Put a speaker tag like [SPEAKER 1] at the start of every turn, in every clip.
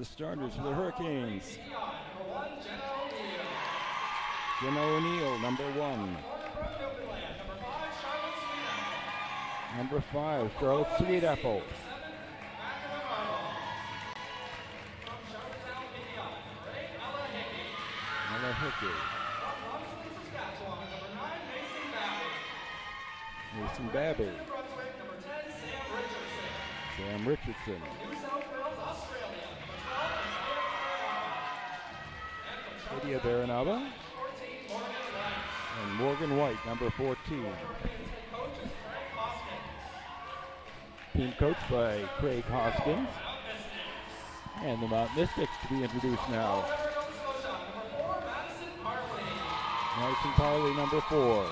[SPEAKER 1] starters for the Hurricanes. Jenna O'Neill, number 1. Number 5, Charlotte Sweetapple. Ella Hickey. Mason Babby. Sam Richardson. Lydia Baranaba. And Morgan White, number 14. Team coached by Craig Hoskins. And the Mount Mystics to be introduced now. Madison Parley, number 4.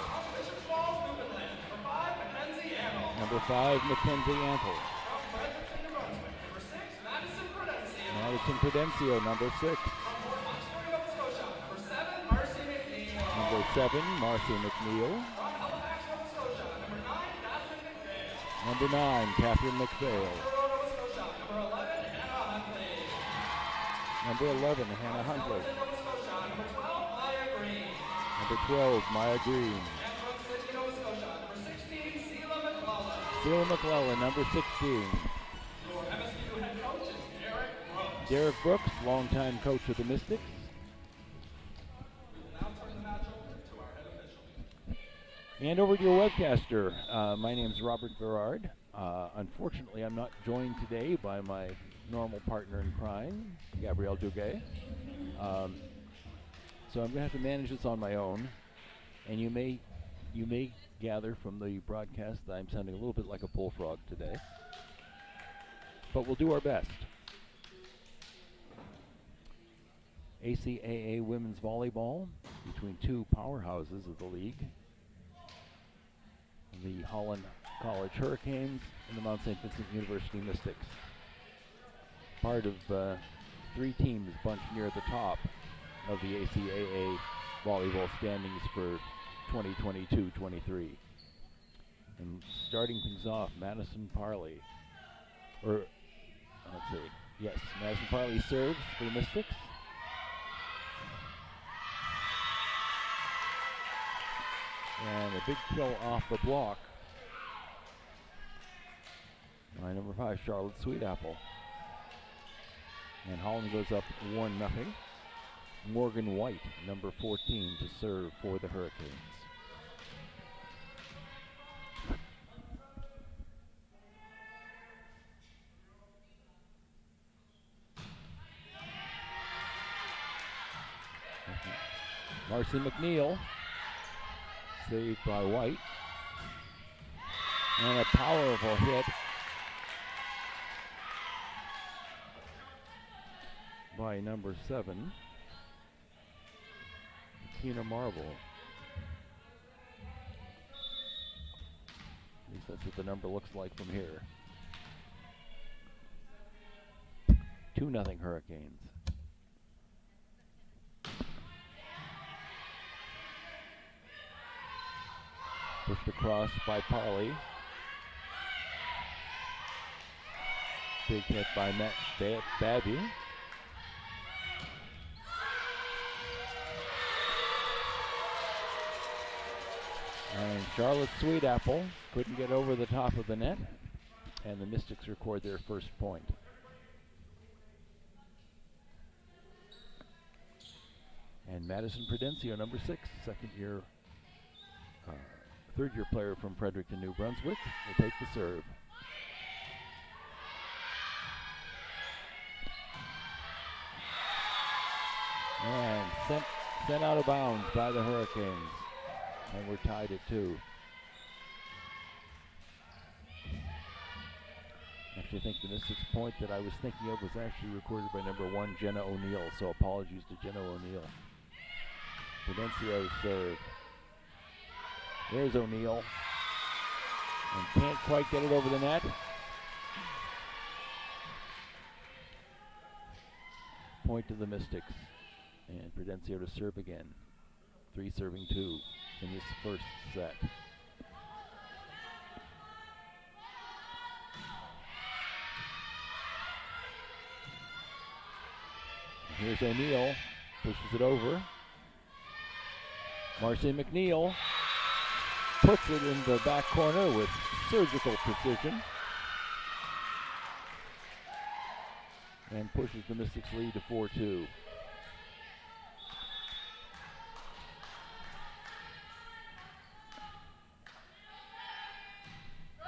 [SPEAKER 1] Number 5, Mackenzie Antle. Madison Prudencio, number 6. Number 7, Marcy McNeil. Number 9, Catherine McPhail. Number 11, Hannah Huntley. Number 12, Maya Green. Sheila McClellan, number 16. Derek Brooks, longtime coach of the Mystics. And over to your webcaster. My name is Robert Berard. Unfortunately, I'm not joined today by my normal partner in crime, Gabrielle Duguay. So I'm going to have to manage this on my own. And you may gather from the broadcast that I'm sounding a little bit like a bullfrog today. But we'll do our best. ACAA women's volleyball between two powerhouses of the league. The Holland College Hurricanes and the Mount St. Vincent University Mystics. Part of 3 teams bunched near the top of the ACAA volleyball standings for 2022-23. And starting things off, Madison Parley. Madison Parley serves for the Mystics. And a big kill off the block by number 5, Charlotte Sweetapple. And Holland goes up 1-0. Morgan White, number 14, to serve for the Hurricanes. Marcy McNeil. Saved by White. And a powerful hit by number 7, Tina Marble. At least that's what the number looks like from here. 2-0 Hurricanes. Pushed across by Parley. Big hit by Babby. And Charlotte Sweetapple couldn't get over the top of the net. And the Mystics record their first point. And Madison Prudencio, number 6, third-year player from Fredericton, New Brunswick, will take the serve. And sent out of bounds by the Hurricanes. And we're tied at 2. Actually, I think the Mystics point that I was thinking of was actually recorded by number 1, Jenna O'Neill, so apologies to Jenna O'Neill. Prudencio's serve. There's O'Neill. And can't quite get it over the net. Point to the Mystics. And Prudencio to serve again. 3 serving 2 in this first set. Here's O'Neill, pushes it over. Marcy McNeil puts it in the back corner with surgical precision and pushes the Mystics lead to 4-2. To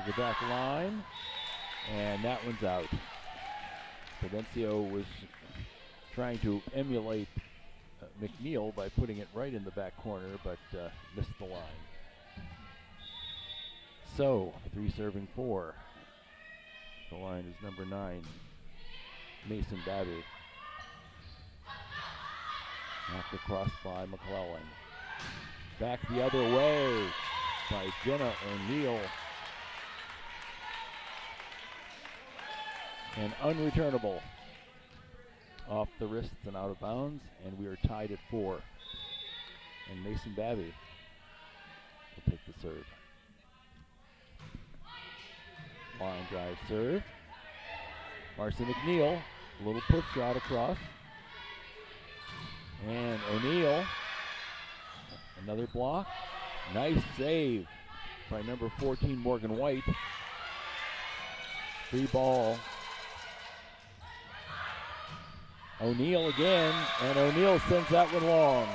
[SPEAKER 1] the back line, and that one's out. Provencio was trying to emulate McNeil by putting it right in the back corner, but missed the line. So, 3 serving 4. The line is number 9, Mason Babby. Knocked across by McClellan. Back the other way by Jenna O'Neill. And unreturnable. Off the wrists and out of bounds, and we are tied at 4. And Mason Babby will take the serve. Line drive serve. Marcy McNeil, a little push shot across. And O'Neill, another block. Nice save by number 14, Morgan White. Free ball. O'Neill again, and O'Neill sends that one long.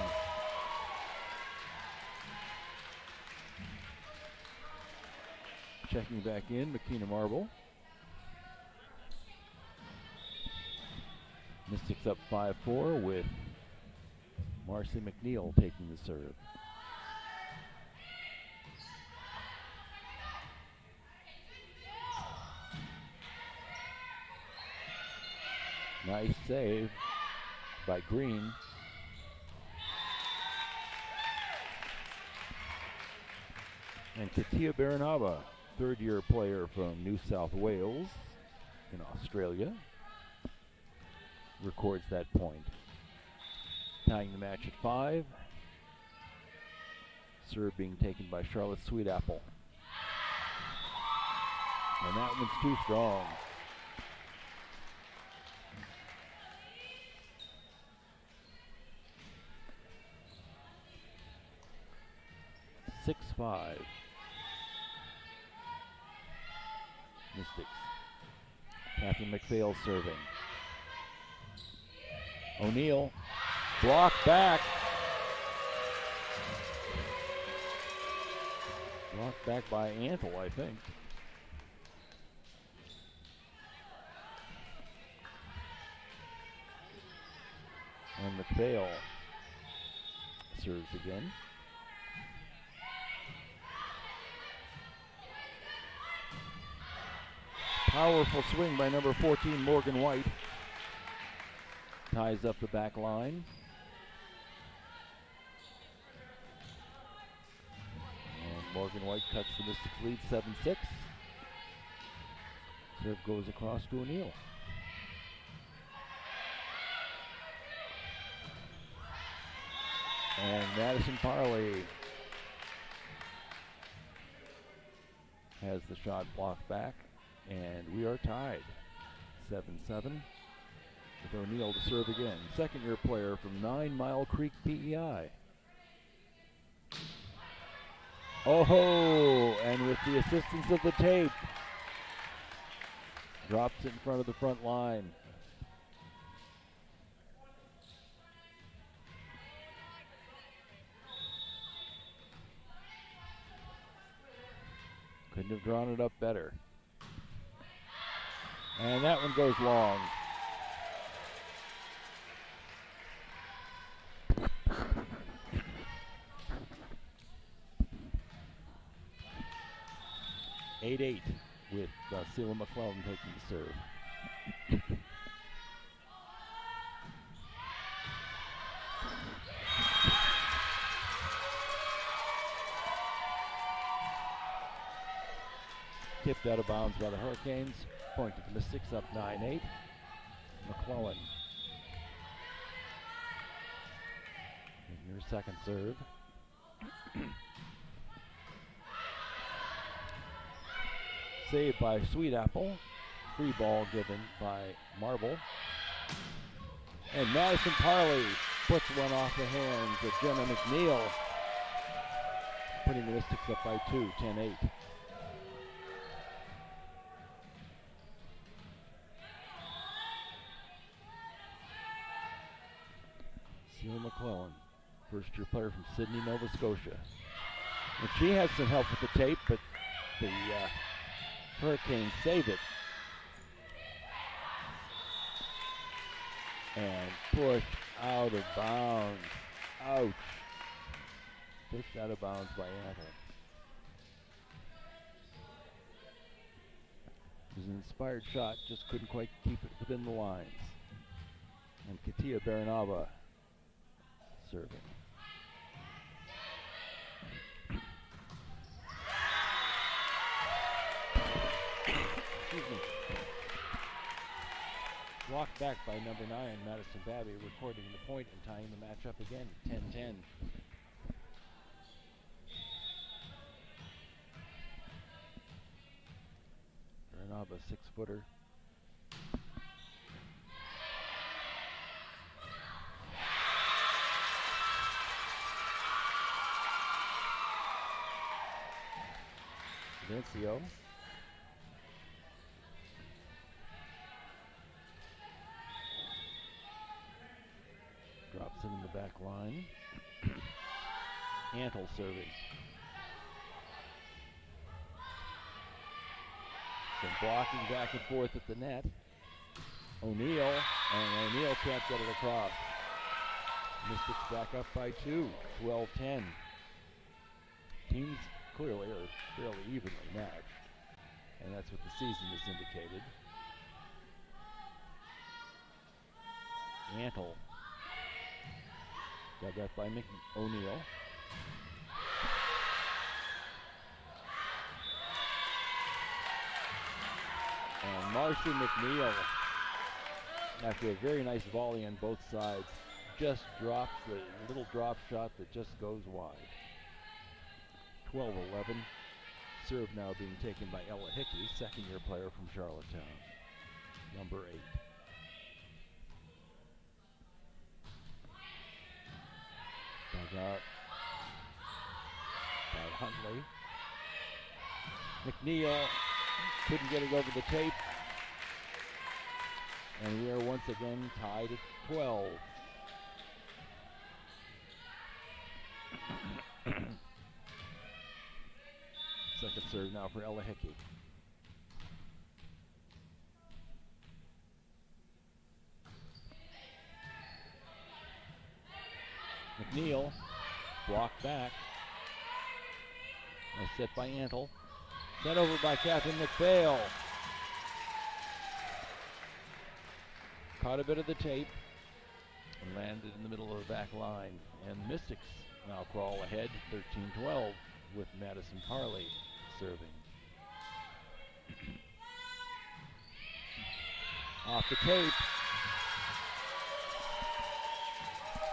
[SPEAKER 1] Checking back in, McKenna Marble. Mystics up 5-4 with Marcy McNeil taking the serve. Nice save by Green. And Katia Baranaba, third-year player from New South Wales in Australia, records that point. Tying the match at 5. Serve being taken by Charlotte Sweetapple. And that one's too strong. 6-5. Mystics. Catherine McPhail serving. O'Neill, blocked back. Blocked back by Antle, I think. And McPhail serves again. Powerful swing by number 14, Morgan White. Ties up the back line. And Morgan White cuts the Mystics lead 7-6. Serve goes across to O'Neill. And Madison Parley has the shot blocked back. And we are tied, 7-7, with O'Neill to serve again. Second-year player from 9 Mile Creek, PEI. Oh, and with the assistance of the tape, drops it in front of the front line. Couldn't have drawn it up better. And that one goes long. (8-8) with Celia McClellan taking the serve. Tipped out of bounds by the Hurricanes. Point to the Mystics up 9-8. McClellan. Your second serve. Saved by Sweetapple. Free ball given by Marble. And Madison Parley puts one off the hands of Jenna McNeil, putting the Mystics up by 2, 10-8. Celia McClellan, first-year player from Sydney, Nova Scotia. And she has some help with the tape, but the Hurricanes save it. And pushed out of bounds. Ouch. Pushed out of bounds by Antle. It was an inspired shot, just couldn't quite keep it within the lines. And Katia Baranova serving. Excuse me. Blocked back by number 9, Madison Babby, recording the point and tying the match up again, 10-10. Baranova, 6-footer. Vincio. Drops it in the back line. Antle serving. Some blocking back and forth at the net. O'Neill, and O'Neill can't get it across. Mystics back up by 2, 12-10. Teams clearly are fairly evenly matched, and that's what the season has indicated. Antle. Got that by O'Neill. And Marcy McNeil, after a very nice volley on both sides, just drops the little drop shot that just goes wide. 12-11. Serve now being taken by Ella Hickey, second-year player from Charlottetown. Number 8. Dug out by Huntley. McNeil couldn't get it over the tape. And we are once again tied at 12. Second serve now for Ella Hickey. McNeil blocked back. Nice set by Antle. Sent over by Catherine McPhail. Caught a bit of the tape and landed in the middle of the back line. And Mystics now crawl ahead 13-12 with Madison Parley serving. Off the tape.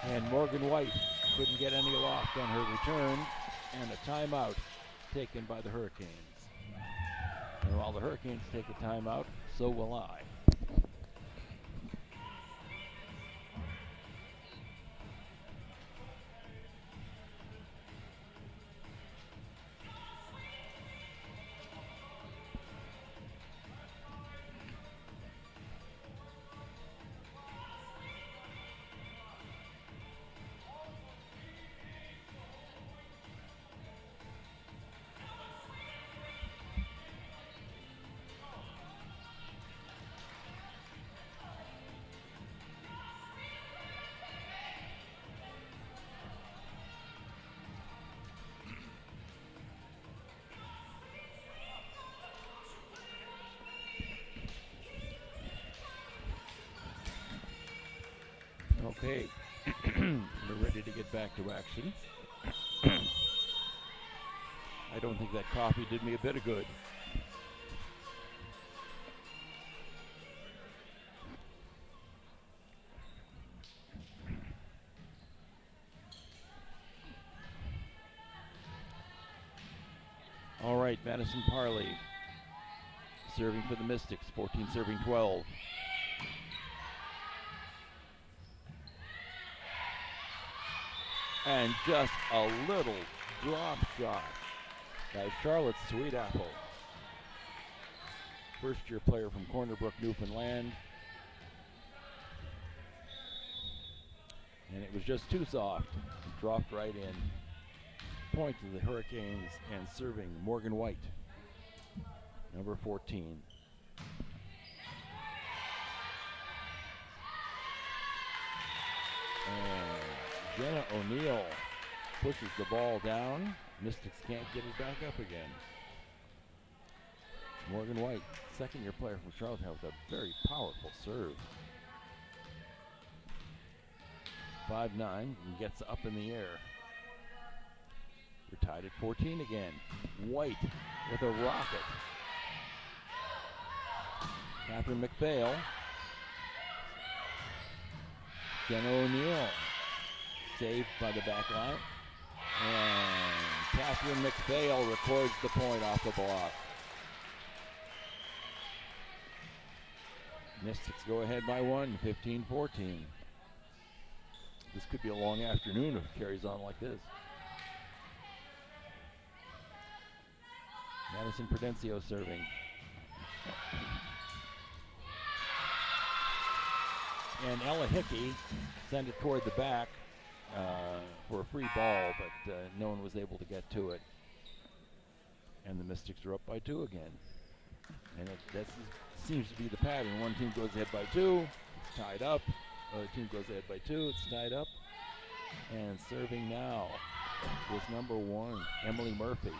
[SPEAKER 1] And Morgan White couldn't get any loft on her return, and a timeout taken by the Hurricanes. And while the Hurricanes take a timeout, so will I. Okay, we're ready to get back to action. I don't think that coffee did me a bit of good. All right, Madison Parley serving for the Mystics, 14 serving 12. And just a little drop shot by Charlotte Sweetapple. First-year player from Corner Brook, Newfoundland. And it was just too soft. It dropped right in. Point to the Hurricanes, and serving Morgan White, number 14. And Jenna O'Neill pushes the ball down. Mystics can't get it back up again. Morgan White, second-year player from Charlottetown, with a very powerful serve. 5'9", and gets up in the air. We're tied at 14 again. White with a rocket. Catherine McPhail. Jenna O'Neill. Saved by the back line. And Catherine McPhail records the point off the block. Mystics go ahead by 1, 15-14. This could be a long afternoon if it carries on like this. Madison Prudencio serving. And Ella Hickey sent it toward the back for a free ball, but no one was able to get to it. And the Mystics are up by 2 again. And that seems to be the pattern. One team goes ahead by 2, it's tied up. Other team goes ahead by 2, it's tied up. And serving now was number 1, Emily Murphy.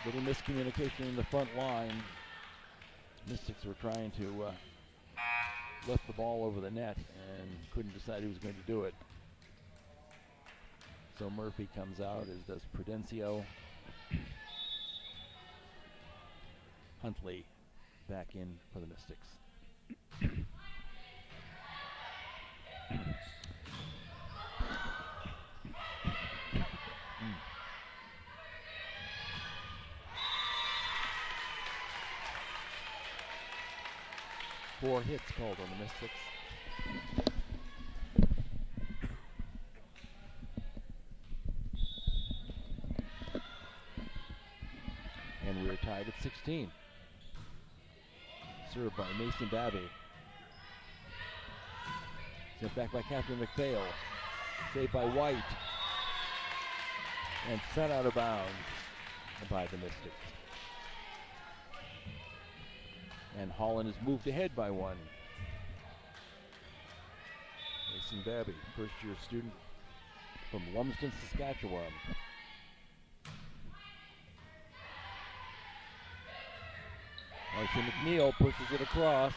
[SPEAKER 1] Little miscommunication in the front line. Mystics were trying to lift the ball over the net and couldn't decide who was going to do it. So Murphy comes out, as does Prudencio. Huntley back in for the Mystics. 4 hits called on the Mystics. And we're tied at 16. Served by Mason Babby. Sent back by Catherine McPhail. Saved by White. And sent out of bounds by the Mystics. And Holland has moved ahead by 1. Mason Babby, first-year student from Lumsden, Saskatchewan. Marcia McNeil pushes it across.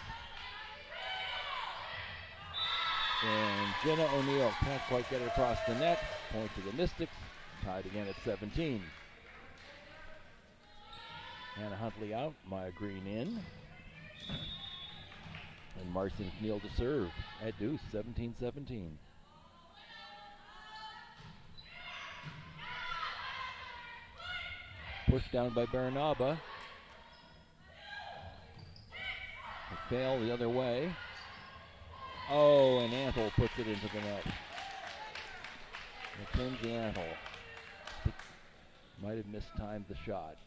[SPEAKER 1] And Jenna O'Neill can't quite get it across the net. Point to the Mystics, tied again at 17. Hannah Huntley out, Maya Green in. And Marcia McNeil to serve at deuce, 17-17. Pushed down by Baranaba. McPhail the other way. Oh, and Antle puts it into the net. Mackenzie Antle might have mistimed the shot.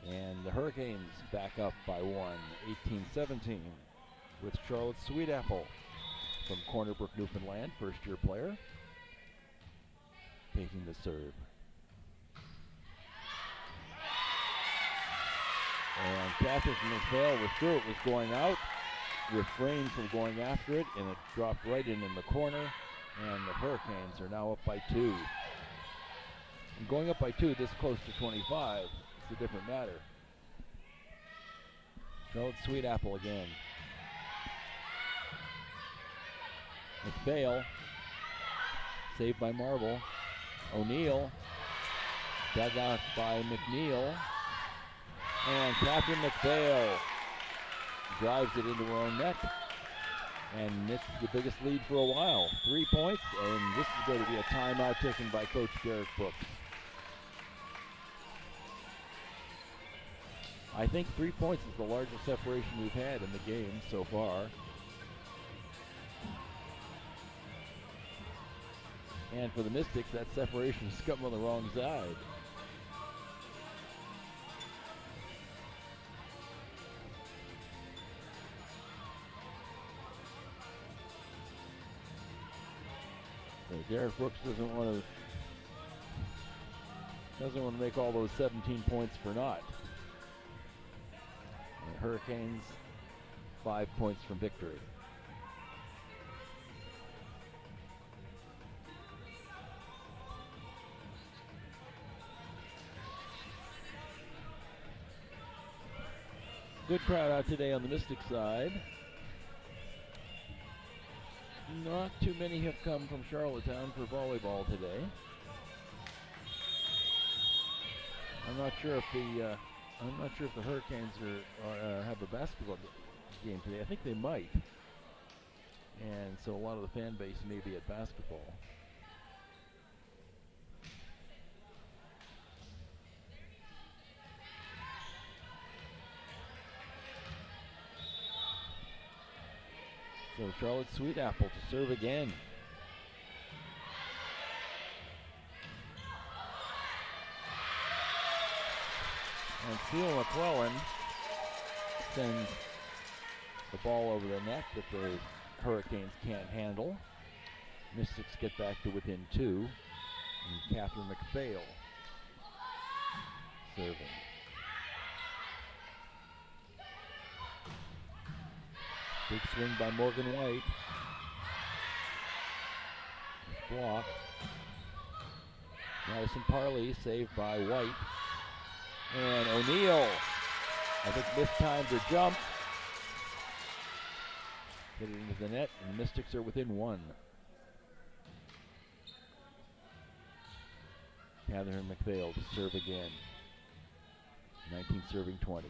[SPEAKER 1] And the Hurricanes back up by 1, 18-17, with Charlotte Sweetapple from Corner Brook, Newfoundland, first-year player, taking the serve. And Catherine McPhail withdrew it, was going out, refrained from going after it, and it dropped right in the corner, and the Hurricanes are now up by 2. And going up by 2 this close to 25, it's a different matter. Charlotte Sweetapple again. McPhail, saved by Marble. O'Neill, dug out by McNeil. And Catherine McPhail drives it into her own net. And it's the biggest lead for a while. 3 points, and this is going to be a timeout taken by Coach Derek Brooks. I think 3 points is the largest separation we've had in the game so far. And for the Mystics, that separation has come on the wrong side. So Derek Brooks doesn't want to make all those 17 points for naught. And the Hurricanes, 5 points from victory. Good crowd out today on the Mystic side. Not too many have come from Charlottetown for volleyball today. I'm not sure if the Hurricanes have a basketball game today. I think they might, and so a lot of the fan base may be at basketball. So Charlotte Sweetapple to serve again. And Seal McClellan sends the ball over the net that the Hurricanes can't handle. Mystics get back to within 2. And Catherine McPhail serving. Big swing by Morgan White. Block. Madison Parley saved by White. And O'Neill, I think, mistimed her jump. Get it into the net, and the Mystics are within 1. Catherine McPhail to serve again. 19 serving 20.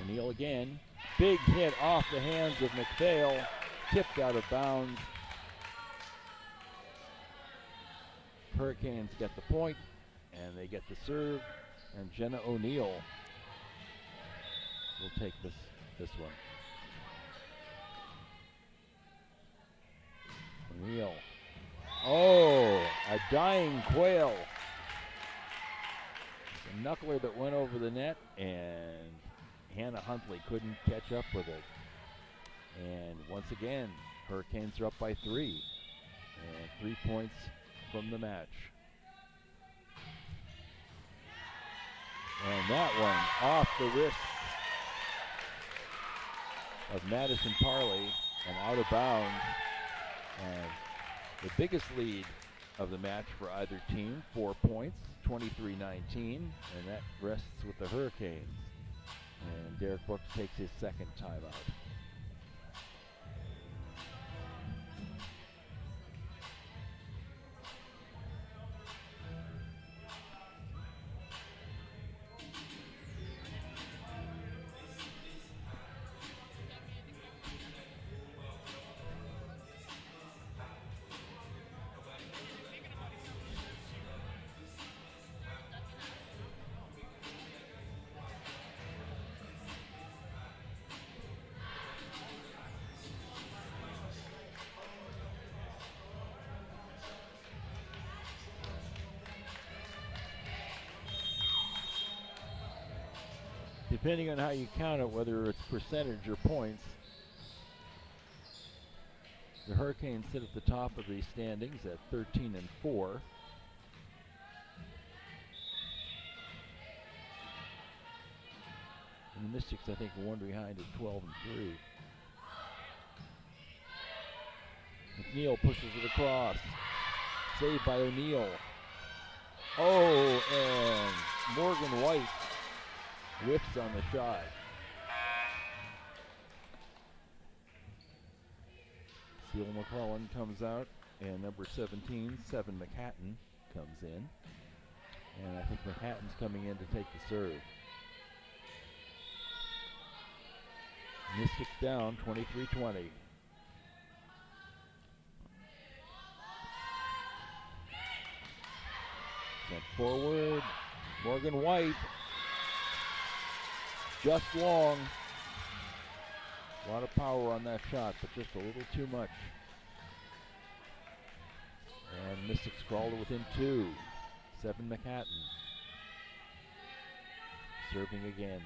[SPEAKER 1] O'Neill again. Big hit off the hands of McPhail. Tipped out of bounds. Hurricanes get the point, and they get the serve. And Jenna O'Neill will take this one. O'Neill. Oh, a dying quail. A knuckler that went over the net, and Hannah Huntley couldn't catch up with it. And once again, Hurricanes are up by 3. And 3 points from the match. And that one off the wrist of Madison Parley and out of bounds. And the biggest lead of the match for either team, 4 points, 23-19, and that rests with the Hurricanes. And Derek Brooks takes his second timeout. Depending on how you count it, whether it's percentage or points, the Hurricanes sit at the top of the standings at 13-4. And the Mystics, I think, are one behind at 12-3. McNeil pushes it across. Saved by O'Neill. Oh, and Morgan White whiffs on the shot. Seal McClellan comes out, and number 17, Seven McHatton, comes in. And I think McHatton's coming in to take the serve. Mystics down 23-20. Sent forward, Morgan White. Just long. A lot of power on that shot, but just a little too much. And Mystics crawl to within 2. 7 Manhattan. Serving again.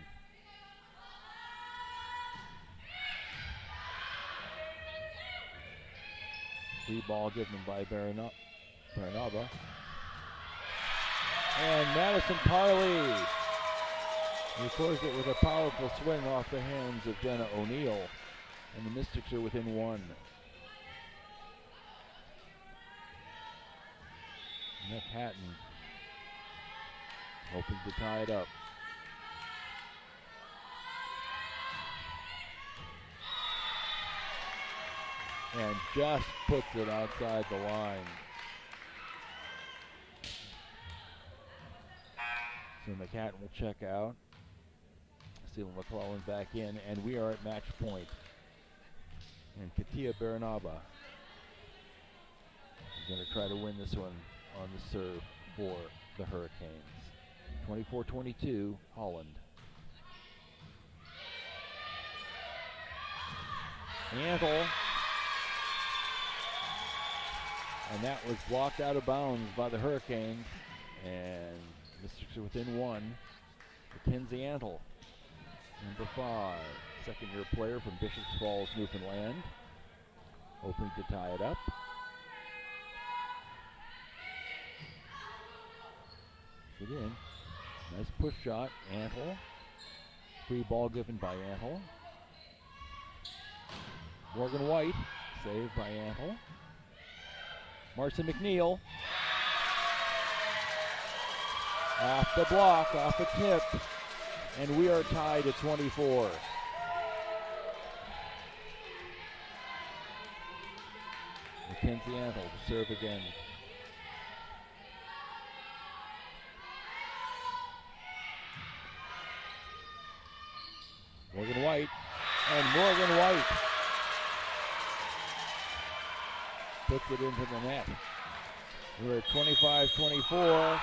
[SPEAKER 1] Free ball given by Baranaba. And Madison Parley records it with a powerful swing off the hands of Jenna O'Neill. And the Mystics are within 1. Manhattan hoping to tie it up. And just puts it outside the line. So McHatton will check out. Steven McClellan back in, and we are at match point. And Katia Baranaba is going to try to win this one on the serve for the Hurricanes. 24-22, Holland. Antle. And that was blocked out of bounds by the Hurricanes. And Mystics are within 1. Mackenzie Antle, number 5. Second-year player from Bishops Falls, Newfoundland. Hoping to tie it up. It in. Nice push shot, Antle. Free ball given by Antle. Morgan White, saved by Antle. Marcy McNeil. Off the block, off the tip. And we are tied at 24. Mackenzie Antle to serve again. Morgan White, and Morgan White puts it into the net. We're at 25-24,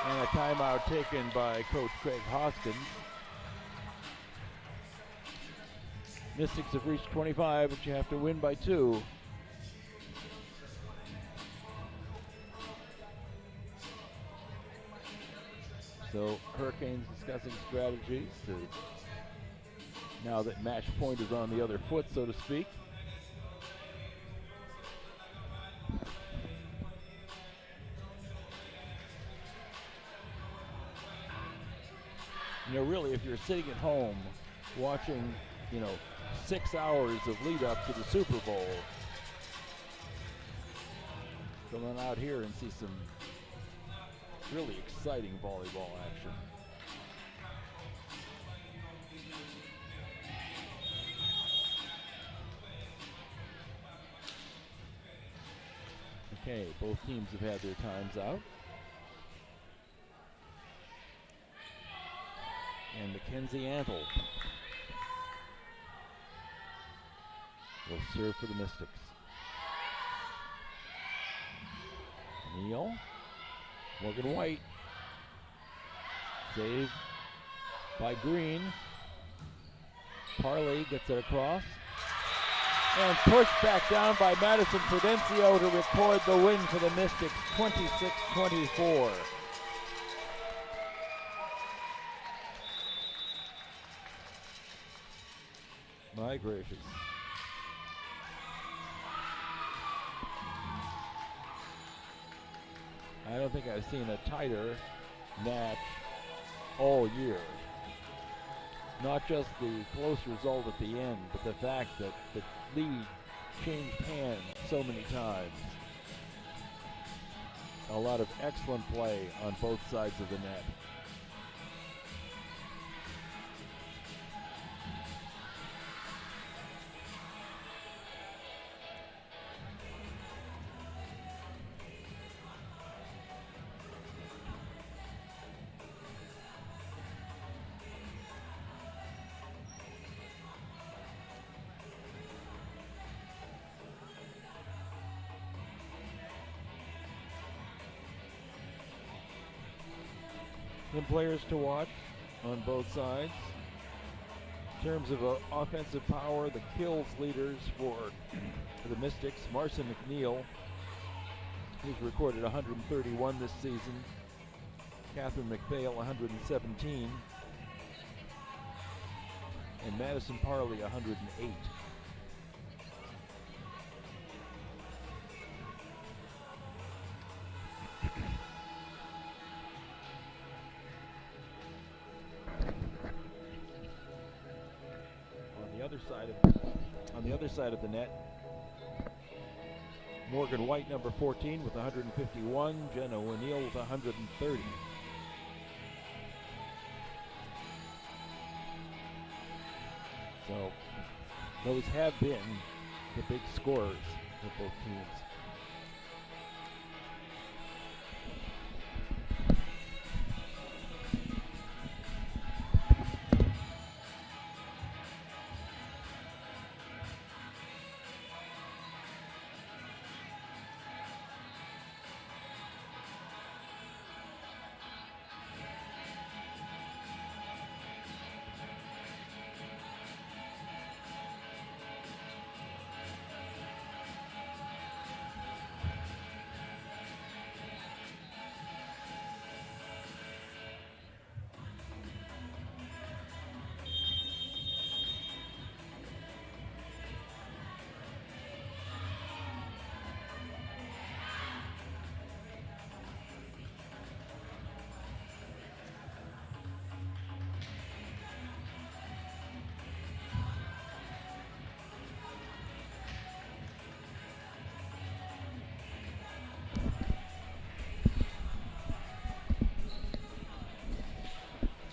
[SPEAKER 1] and a timeout taken by Coach Craig Hoskins. Mystics have reached 25, but you have to win by 2. So Hurricanes discussing strategies to, now that match point is on the other foot, so to speak. You know, really, if you're sitting at home watching, 6 hours of lead up to the Super Bowl, come on out here and see some really exciting volleyball action. Okay, both teams have had their times out. And Mackenzie Antle will serve for the Mystics. Neal. Morgan White. Saved by Green. Parley gets it across. And pushed back down by Madison Prudencio to record the win for the Mystics, 26-24. My gracious. I don't think I've seen a tighter match all year. Not just the close result at the end, but the fact that the lead changed hands so many times. A lot of excellent play on both sides of the net. Some players to watch on both sides. In terms of offensive power, the kills leaders for the Mystics, Marcin McNeil, who's recorded 131 this season. Catherine McPhail, 117. And Madison Parley, 108. On the other side of the net, Morgan White, number 14, with 151. Jenna O'Neill with 130. So those have been the big scorers for both teams.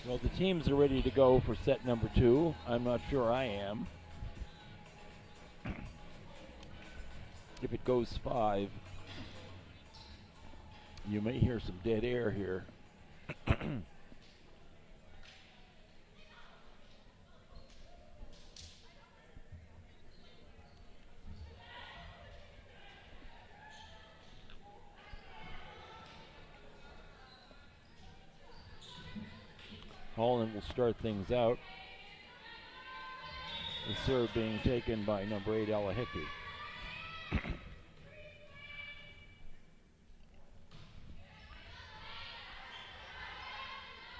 [SPEAKER 1] Well, the teams are ready to go for set number 2. I'm not sure I am. If it goes 5, you may hear some dead air here. Holland will start things out. The serve being taken by number 8, Ella Hickey.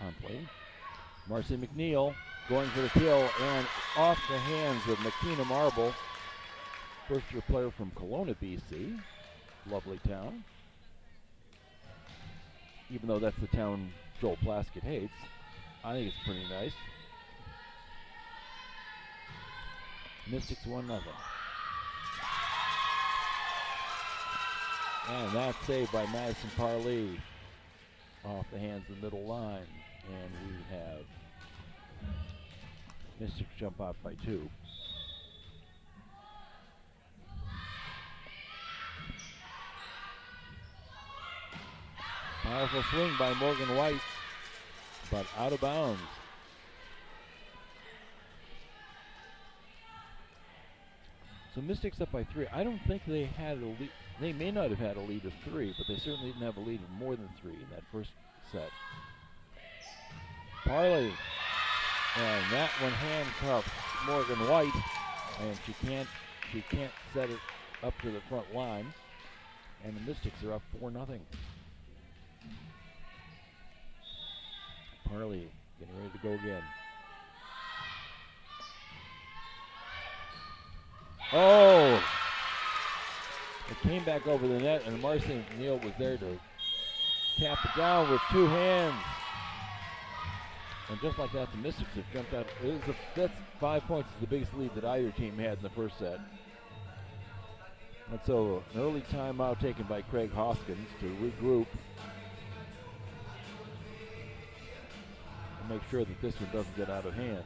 [SPEAKER 1] Huntley. Marcy McNeil going for the kill and off the hands of Makina Marble. First-year player from Kelowna, BC. Lovely town. Even though that's the town Joel Plaskett hates, I think it's pretty nice. Mystics 1-0. And that's saved by Madison Parley off the hands of the middle line. And we have Mystics jump out by 2. Powerful swing by Morgan White, but out of bounds. So Mystics up by 3. I don't think they had a lead. They may not have had a lead of 3, but they certainly didn't have a lead of more than 3 in that first set. Parley, and that one handcuffs Morgan White, and she can't set it up to the front line, and the Mystics are up 4-0. Parley getting ready to go again. Oh! It came back over the net, and Marcy McNeil was there to tap it down with 2 hands. And just like that, the Mystics have jumped out. That's 5 points is the biggest lead that either team had in the first set. And so an early timeout taken by Craig Hoskins to regroup and make sure that this one doesn't get out of hand.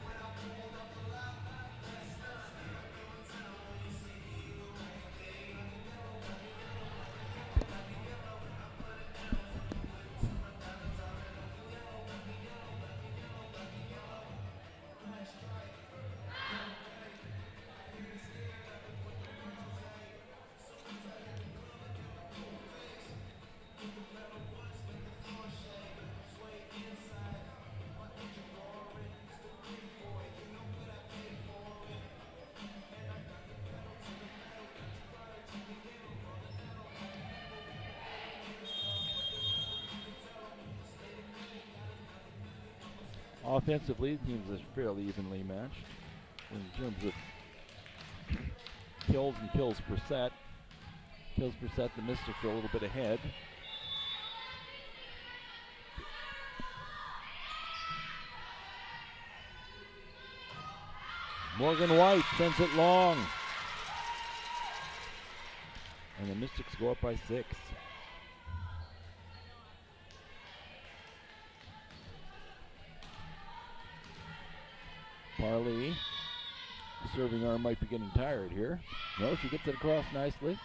[SPEAKER 1] Offensively, the teams are fairly evenly matched. In terms of kills and kills per set, the Mystics are a little bit ahead. Morgan White sends it long. And the Mystics go up by 6. Parley, serving arm might be getting tired here. No, she gets it across nicely.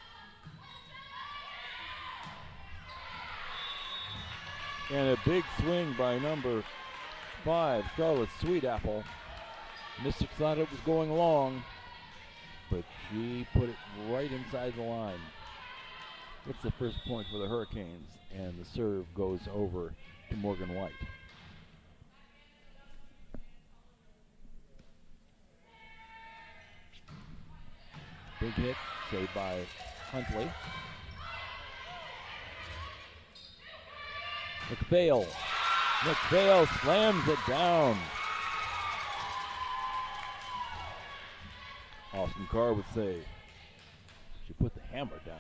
[SPEAKER 1] And a big swing by number 5, Charlotte Sweetapple. Mystics thought it was going long, but she put it right inside the line. It's the first point for the Hurricanes, and the serve goes over to Morgan White. Big hit, saved by Huntley. McPhail slams it down. Austin Carr would say she put the hammer down.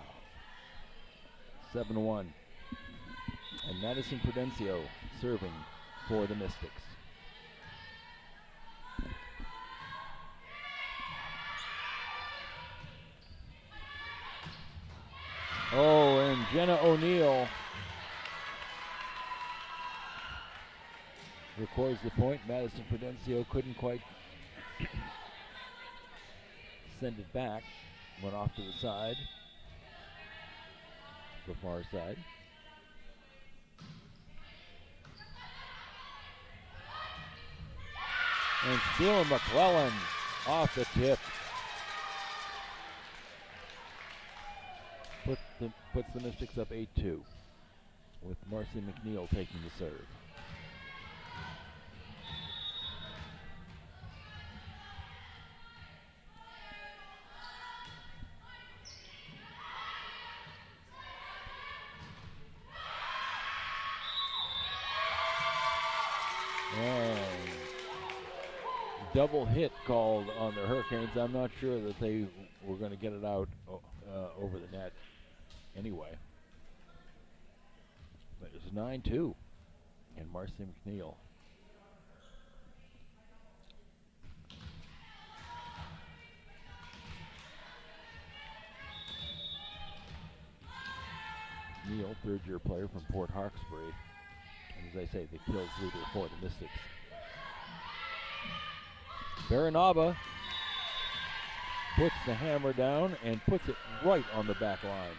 [SPEAKER 1] 7-1. And Madison Prudencio serving for the Mystics. Oh, and Jenna O'Neill records the point. Madison Prudencio couldn't quite send it back. Went off to the side, the far side. And Steele McClellan off the tip. Puts the Mystics up 8-2 with Marcy McNeil taking the serve. And double hit called on the Hurricanes. I'm not sure that they were going to get it out over the net anyway. But it's 9-2. And Marcy McNeil. Neal, third-year player from Port Hawkesbury. And as I say, the kills leader for the Mystics. Baranaba puts the hammer down and puts it right on the back line.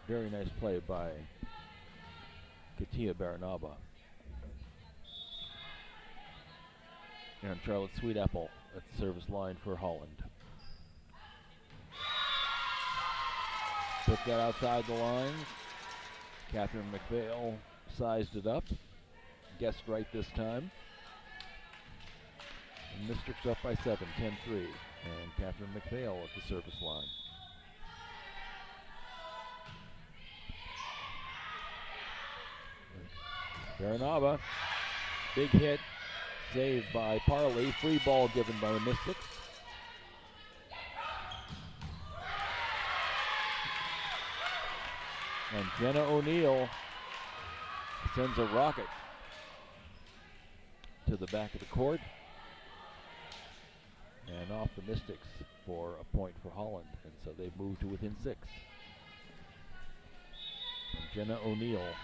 [SPEAKER 1] Very nice play by Katia Baranaba. And Charlotte Sweetapple at the service line for Holland. Put that outside the lines. Catherine McPhail sized it up. Guessed right this time. And Mystics up by 7, 10-3. And Catherine McPhail at the service line. Baranaba, big hit, saved by Parley. Free ball given by the Mystics. And Jenna O'Neill sends a rocket to the back of the court. And off the Mystics for a point for Holland. And so they've moved to within 6. And Jenna O'Neill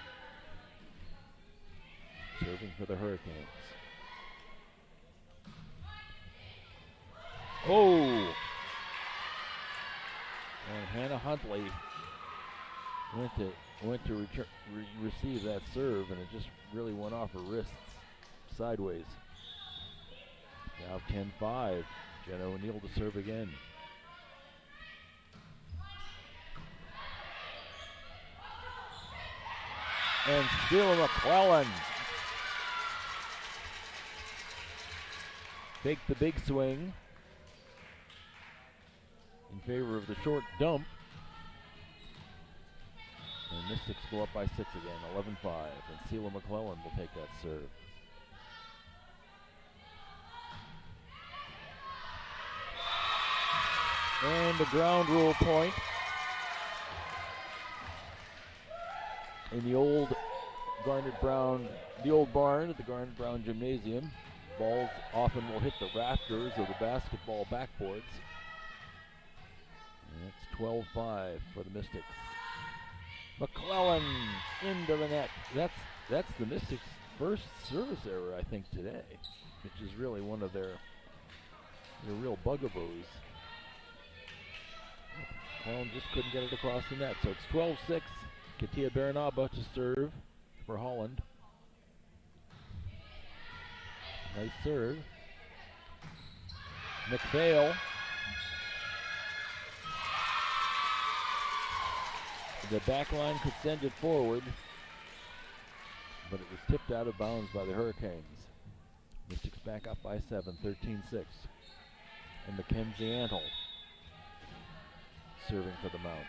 [SPEAKER 1] serving for the Hurricanes. Oh! And Hannah Huntley went to receive that serve, and it just really went off her wrists sideways. Now 10-5. Jenna O'Neill to serve again. And Steele McClellan faked the big swing in favor of the short dump. And Mystics go up by 6 again, 11-5. And Sheila McClellan will take that serve. And the ground rule point in the old barn at the Garnet Brown Gymnasium. Balls often will hit the rafters of the basketball backboards. And it's 12-5 for the Mystics. McClellan into the net. That's the Mystics' first service error, I think, today, which is really one of their real bugaboos. McClellan just couldn't get it across the net. So it's 12-6. Katia Baranaba to serve for Holland. Nice serve. McPhail. The back line could send it forward, but it was tipped out of bounds by the Hurricanes. Mystics back up by 7, 13-6. And Mackenzie Antle serving for the Mount.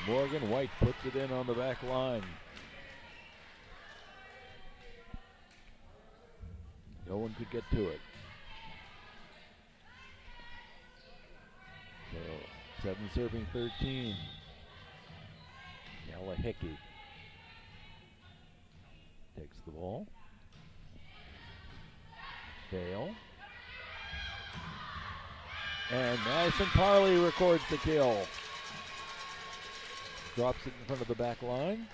[SPEAKER 1] Morgan White puts it in on the back line. No one could get to it. So 7 serving 13. Ella Hickey takes the ball. Fail. And Madison Parley records the kill. Drops it in front of the back line.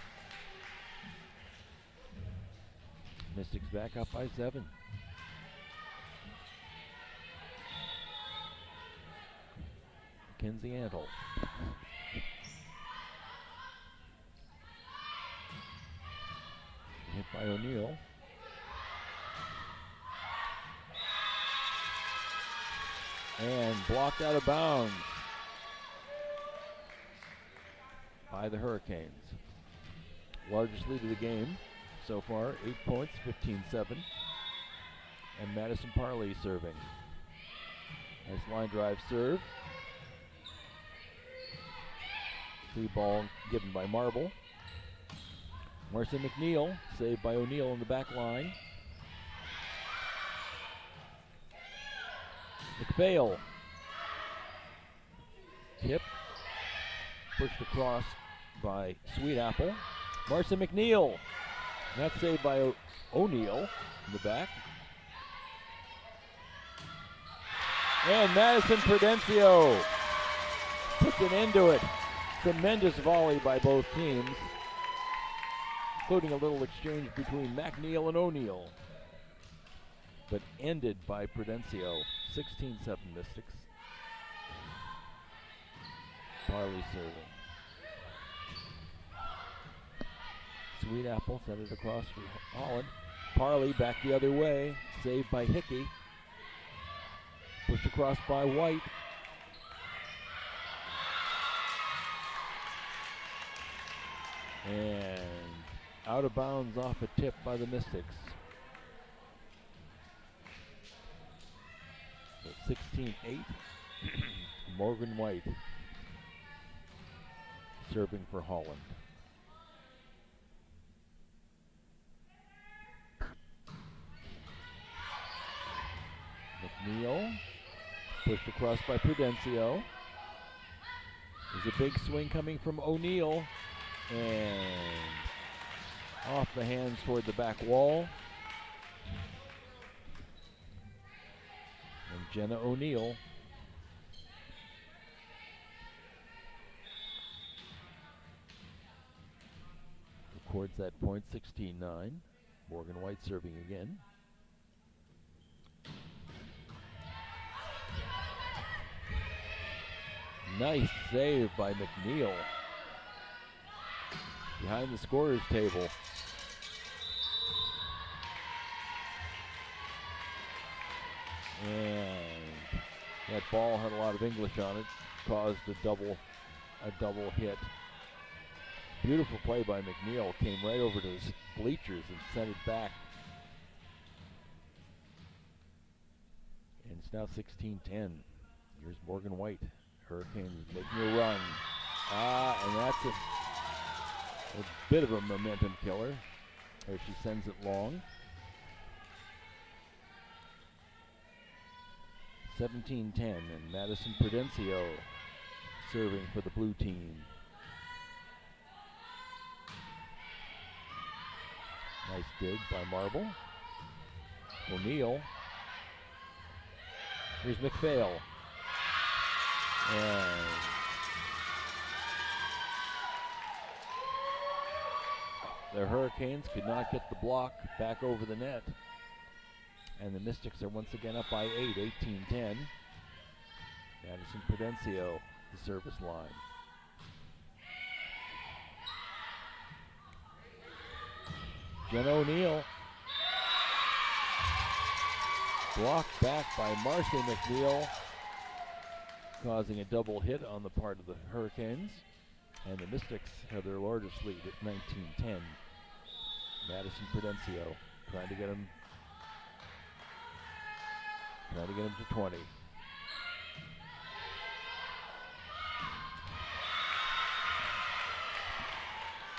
[SPEAKER 1] Mystics back up by 7. Mackenzie Antle. Hit by O'Neill. And blocked out of bounds by the Hurricanes. Largest lead of the game so far, 8 points, 15-7. And Madison Parley serving. Nice line drive serve. Free ball given by Marble. Marcy McNeil, saved by O'Neill in the back line. McPhail. Tip. Pushed across by Sweetapple. Marcy McNeil. That's saved by O'Neill in the back. And Madison Prudencio puts an end to it. Tremendous volley by both teams, including a little exchange between McNeil and O'Neill, but ended by Prudencio. 16-7 Mystics. Parley serving. Sweetapple sent it across for Holland. Parley back the other way, saved by Hickey. Pushed across by White. And out of bounds off a tip by the Mystics. So 16-8. Morgan White serving for Holland. McNeil pushed across by Prudencio. There's a big swing coming from O'Neill. And off the hands toward the back wall. And Jenna O'Neill records that point, 16-9. Morgan White serving again. Nice save by McNeil behind the scorer's table. And that ball had a lot of English on it, caused a double hit. Beautiful play by McNeil, came right over to his bleachers and sent it back. now 16-10. Here's Morgan White. Hurricanes making a run. And that's a bit of a momentum killer as she sends it long. 17-10, and Madison Prudencio serving for the blue team. Nice dig by Marble. O'Neill. Here's McPhail. And the Hurricanes could not get the block back over the net. And the Mystics are once again up by 8, 18-10. Madison Prudencio, the service line. Jen O'Neill. Blocked back by Marcy McNeil, causing a double hit on the part of the Hurricanes. And the Mystics have their largest lead at 19-10. Madison Prudencio trying to get him to 20.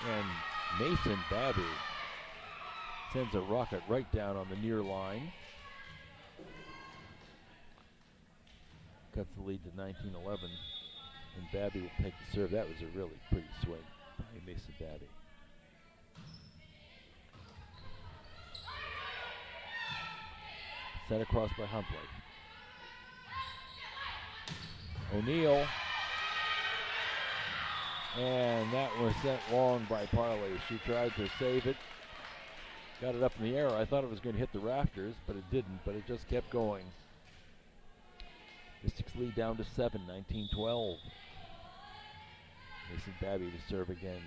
[SPEAKER 1] And Mason Babby sends a rocket right down on the near line. Cuts the lead to 19-11. And Babby will take the serve. That was a really pretty swing by Mason Babby. Set across by Huntley. O'Neill. And that was sent long by Parley. She tried to save it. Got it up in the air. I thought it was going to hit the rafters, but it didn't. But it just kept going. Mystics lead down to 7, 19-12. Mason Babby to serve again.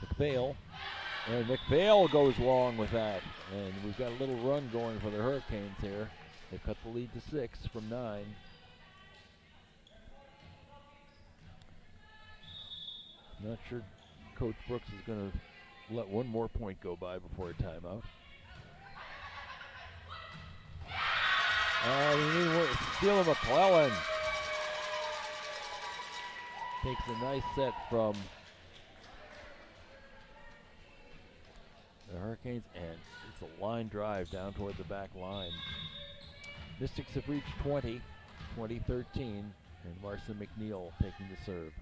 [SPEAKER 1] McPhail. And McPhail goes long with that. And we've got a little run going for the Hurricanes here. They cut the lead to 6 from 9. Not sure Coach Brooks is going to let one more point go by before a timeout. Steele McClellan takes a nice set from the Hurricanes, and it's a line drive down toward the back line. Mystics have reached 20, 20-13, and Marcy McNeil taking the serve.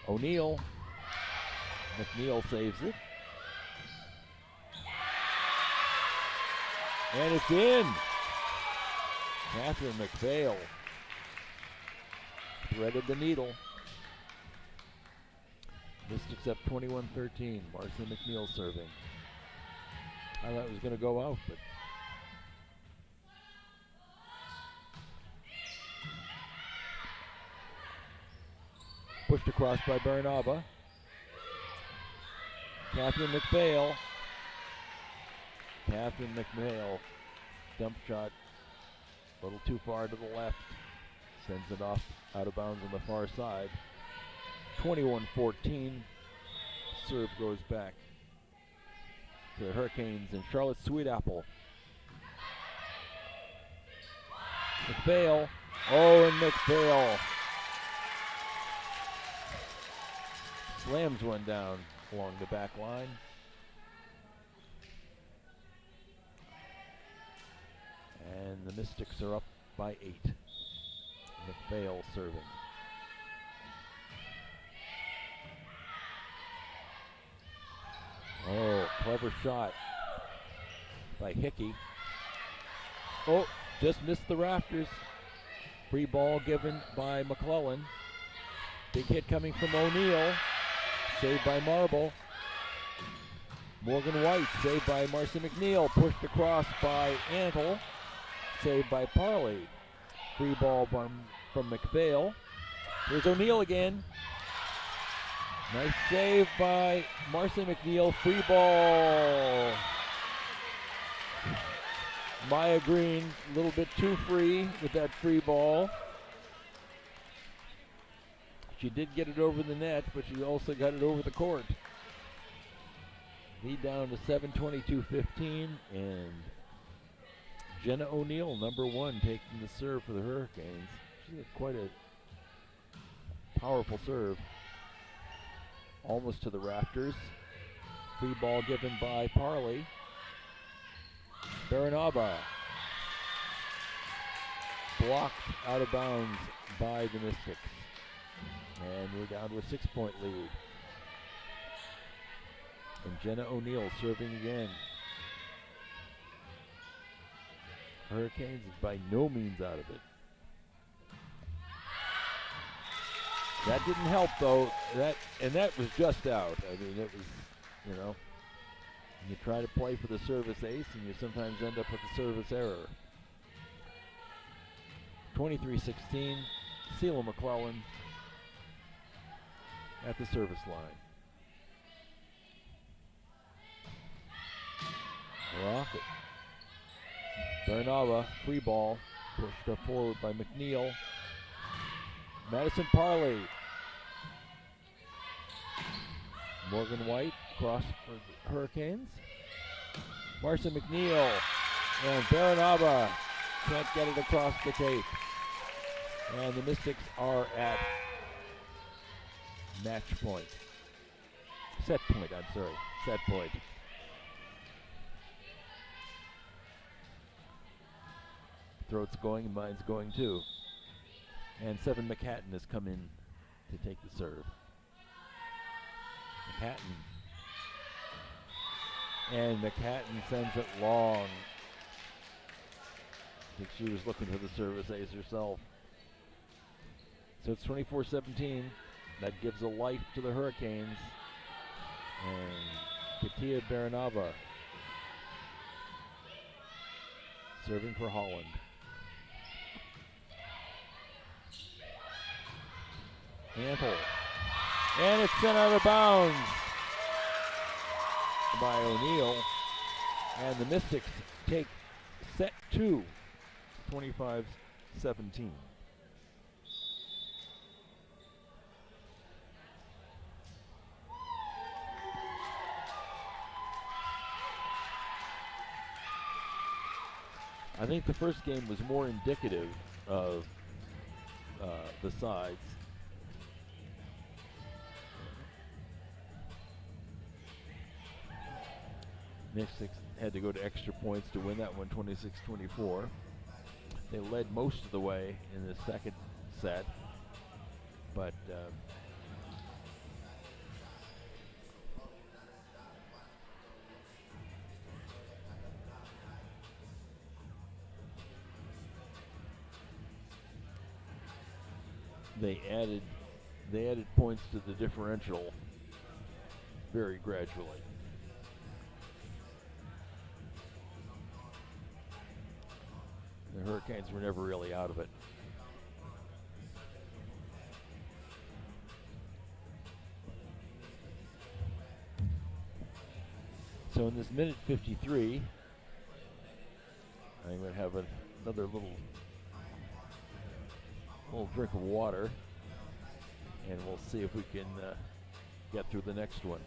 [SPEAKER 1] O'Neill. McNeil saves it. And it's in. Catherine McPhail threaded the needle. Mystics up 21-13. Marcy McNeil serving. I thought it was going to go out, but pushed across by Bernaba. Catherine McPhail. Catherine McPhail, dump shot, a little too far to the left. Sends it off out of bounds on the far side. 21-14. Serve goes back to the Hurricanes and Charlotte Sweetapple. McPhail. Oh, and McPhail slams one down along the back line. And the Mystics are up by 8. McPhail serving. Oh, clever shot by Hickey. Oh, just missed the rafters. Free ball given by McClellan. Big hit coming from O'Neill. Saved by Marble. Morgan White saved by Marcy McNeil. Pushed across by Antle. Saved by Parley. Free ball from McPhail. Here's O'Neill again. Nice save by Marcy McNeil. Free ball. Maya Green, a little bit too free with that free ball. She did get it over the net, but she also got it over the court. Lead down to 7:22:15, and Jenna O'Neill, number 1, taking the serve for the Hurricanes. She's got quite a powerful serve. Almost to the rafters. Free ball given by Parley. Baranaba blocked out of bounds by the Mystics. And we're down to a 6-point lead. And Jenna O'Neill serving again. Hurricanes is by no means out of it. That didn't help though. That was just out. I mean, it was, you know, you try to play for the service ace and you sometimes end up with a service error. 23-16, Celia McClellan at the service line. We're off it. Baranaba, free ball, pushed up forward by McNeil. Madison Parley. Morgan White across for the Hurricanes. Marcia McNeil and Baranaba can't get it across the tape. And the Mystics are at match point. Set point, I'm sorry. Set point. Throat's going and mine's going too. And Seven McHatton has come in to take the serve. McHatton. And McHatton sends it long. I think she was looking for the service ace herself. So it's 24-17. That gives a life to the Hurricanes. And Katia Baranaba serving for Holland. Mantle. And it's sent out of bounds by O'Neill. And the Mystics take set 2, 25-17. I think the first game was more indicative of the sides. Mystics had to go to extra points to win that one, 26-24. They led most of the way in the second set, but they added points to the differential very gradually. The Hurricanes were never really out of it. So in this minute 53, I'm going to have another little drink of water, and we'll see if we can get through the next one.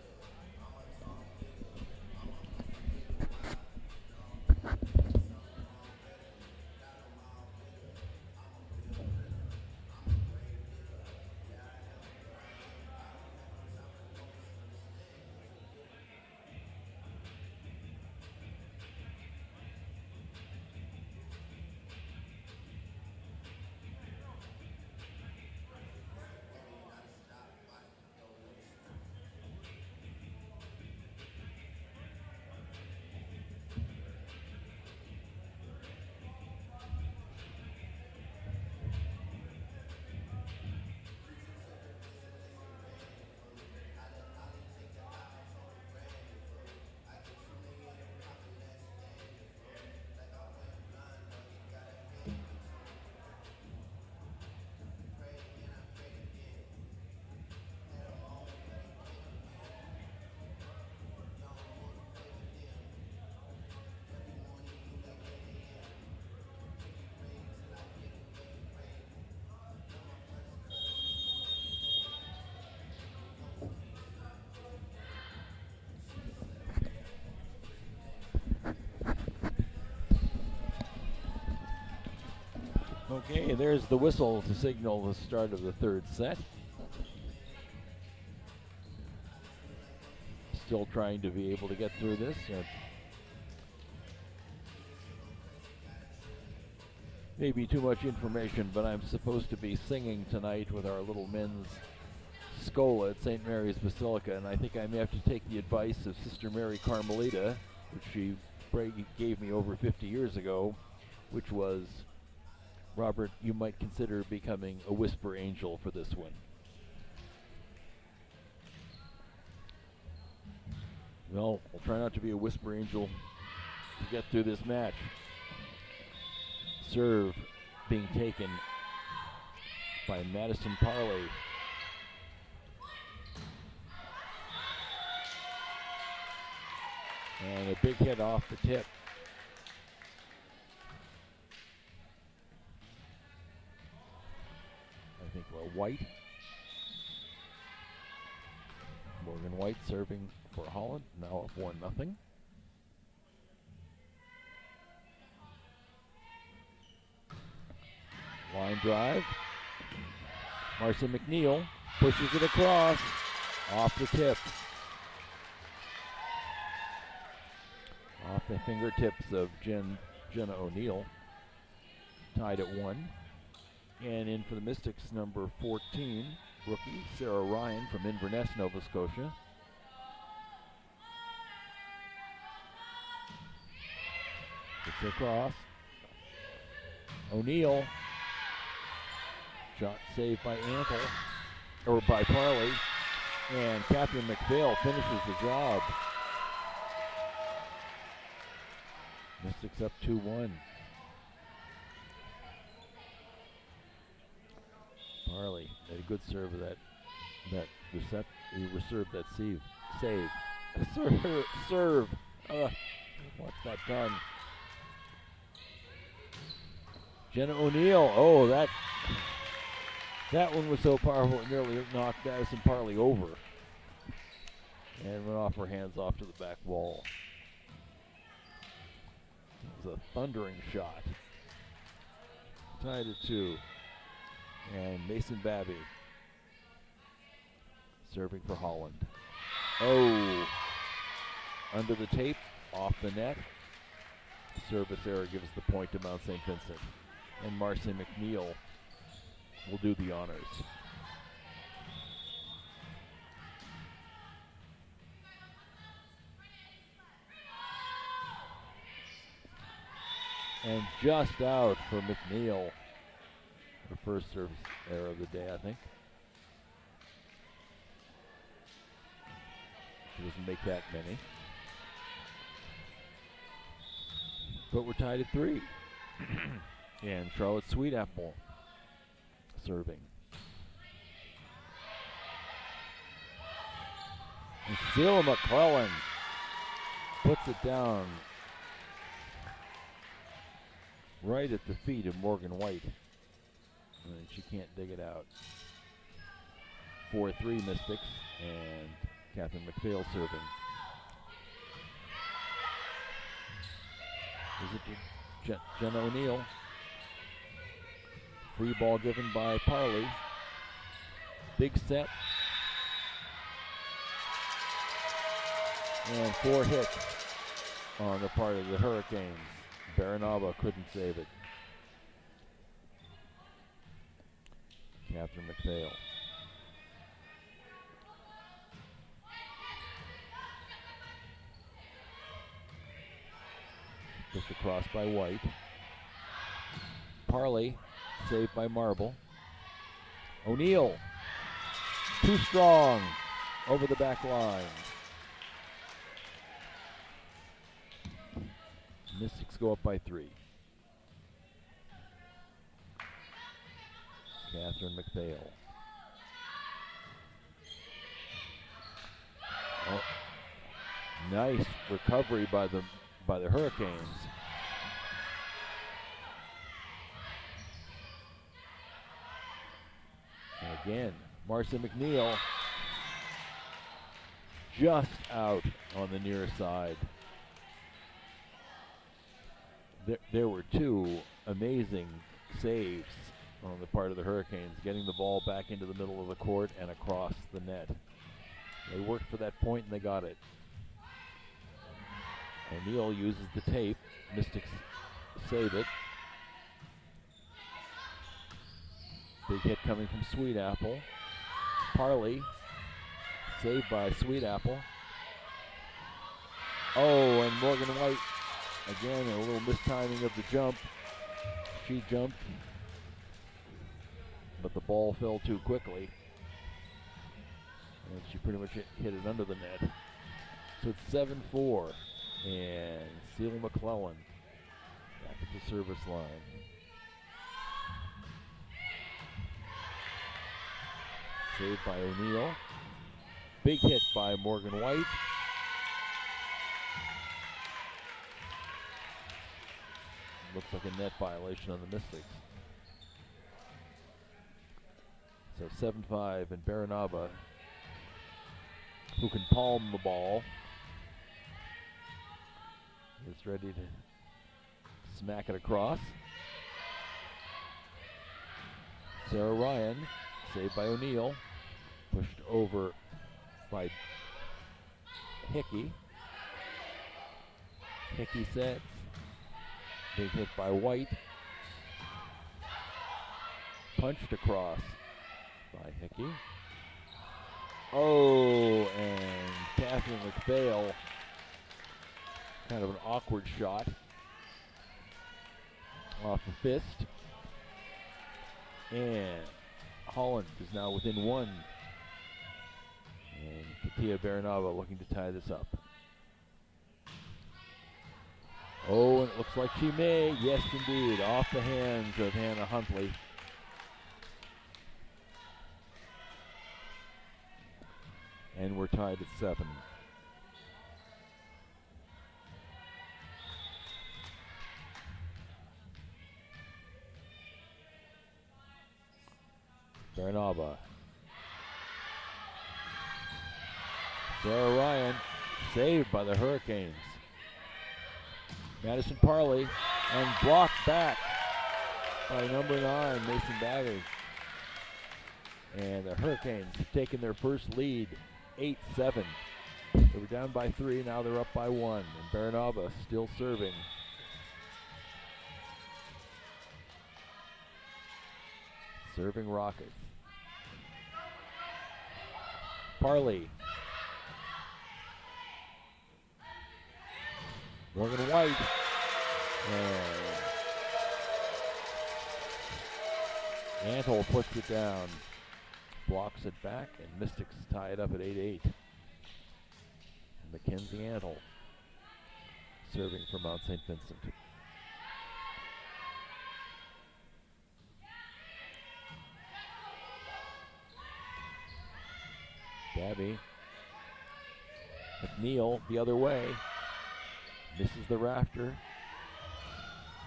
[SPEAKER 1] Okay, there's the whistle to signal the start of the third set. Still trying to be able to get through this. Maybe too much information, but I'm supposed to be singing tonight with our little men's Scola at St. Mary's Basilica, and I think I may have to take the advice of Sister Mary Carmelita, which she gave me over 50 years ago, which was, Robert, you might consider becoming a whisper angel for this one. Well, I'll try not to be a whisper angel to get through this match. Serve being taken by Madison Parley. And a big hit off the tip. I think White. Morgan White serving for Holland, now up 1-0. Line drive. Marcy McNeil pushes it across, off the tip. Off the fingertips of Jenna O'Neill. Tied at 1. And in for the Mystics, number 14, rookie Sarah Ryan from Inverness, Nova Scotia. It's across. O'Neill. Shot saved by Antle, or by Parley. And Catherine McPhail finishes the job. Mystics up 2-1. Parley made a good serve of that reserved that save. Serve. What's that done? Jenna O'Neill. Oh, that one was so powerful it nearly knocked Madison Parley over. And went off her hands off to the back wall. It was a thundering shot. Tied at 2. And Mason Babby serving for Holland. Oh, under the tape, off the net. Service error gives the point to Mount St. Vincent. And Marcy McNeil will do the honors. And just out for McNeil. Her first service error of the day, I think. She doesn't make that many. But we're tied at 3. And Charlotte Sweetapple serving. And Cilla McClellan puts it down right at the feet of Morgan White. And she can't dig it out. 4-3 Mystics, and Catherine McPhail serving. Is it to Jenna O'Neill? Free ball given by Parley. Big set. And 4 hits on the part of the Hurricanes. Baranaba couldn't save it. Catherine McPhail. Pushed across by White. Parley saved by Marble. O'Neill, too strong, over the back line. Mystics go up by 3. Catherine McPhail. Oh, nice recovery by the Hurricanes. And again, Marcy McNeil just out on the near side. There were 2 amazing saves on the part of the Hurricanes, getting the ball back into the middle of the court and across the net. They worked for that point and they got it. O'Neal uses the tape. Mystics save it. Big hit coming from Sweet Apple. Parley, saved by Sweet Apple. Oh, and Morgan White, again, a little mistiming of the jump. She jumped, but the ball fell too quickly. And she pretty much hit it under the net. So it's 7-4. And Seal McClellan back at the service line. Saved by O'Neal. Big hit by Morgan White. Looks like a net violation on the Mystics. So 7-5, and Baranaba, who can palm the ball, is ready to smack it across. Sarah Ryan, saved by O'Neal, pushed over by Hickey. Hickey sets. Big hit by White. Punched across by Hickey. Oh, and Catherine McPhail, kind of an awkward shot off the fist. And Holland is now within one. And Katia Baranaba looking to tie this up. Oh, and it looks like she may. Yes, indeed. Off the hands of Hannah Huntley. And we're tied at 7. Baranaba. Sarah Ryan, saved by the Hurricanes. Madison Parley, and blocked back by number 9, Mason Babby. And the Hurricanes have taken their first lead, 8-7. They were down by 3, now they're up by 1. And Baranaba still serving. Serving Rockets. Parley. Morgan White. And Antle puts it down. Blocks it back, and Mystics tie it up at 8-8. Mackenzie Antle serving for Mount St. Vincent. Babby. McNeil the other way. Misses the rafter.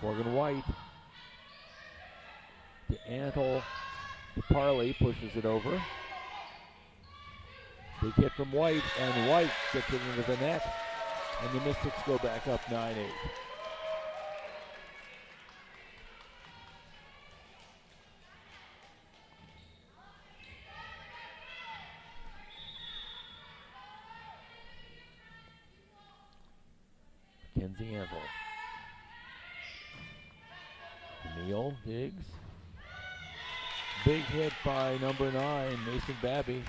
[SPEAKER 1] Morgan White to Antle. To Parley, pushes it over. Big hit from White, and White gets it into the net. And the Mystics go back up 9-8. Mackenzie Antle. Neal digs. Big hit by number 9, Mason Babby.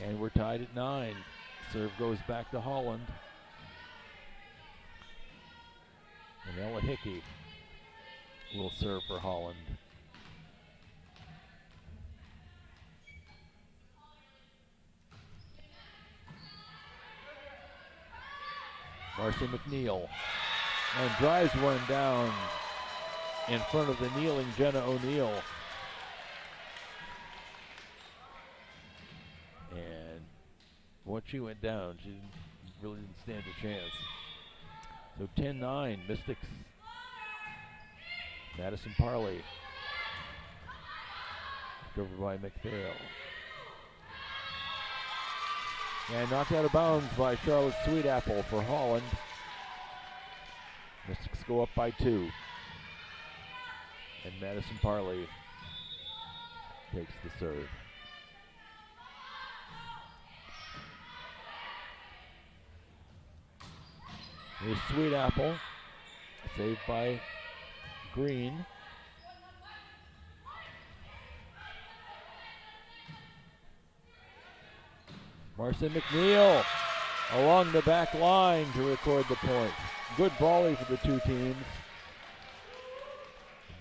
[SPEAKER 1] And we're tied at 9. Serve goes back to Holland. And Ella Hickey will serve for Holland. Marcy McNeil. And drives one down in front of the kneeling Jenna O'Neal. And once she went down, she really didn't stand a chance. So 10-9, Mystics. Madison Parley. Over by McPhail. And knocked out of bounds by Charlotte Sweetapple for Holland. Mystics go up by 2. And Madison Parley takes the serve. Here's Sweet Apple, saved by Green. Marcin McNeil along the back line to record the point. Good volley for the two teams.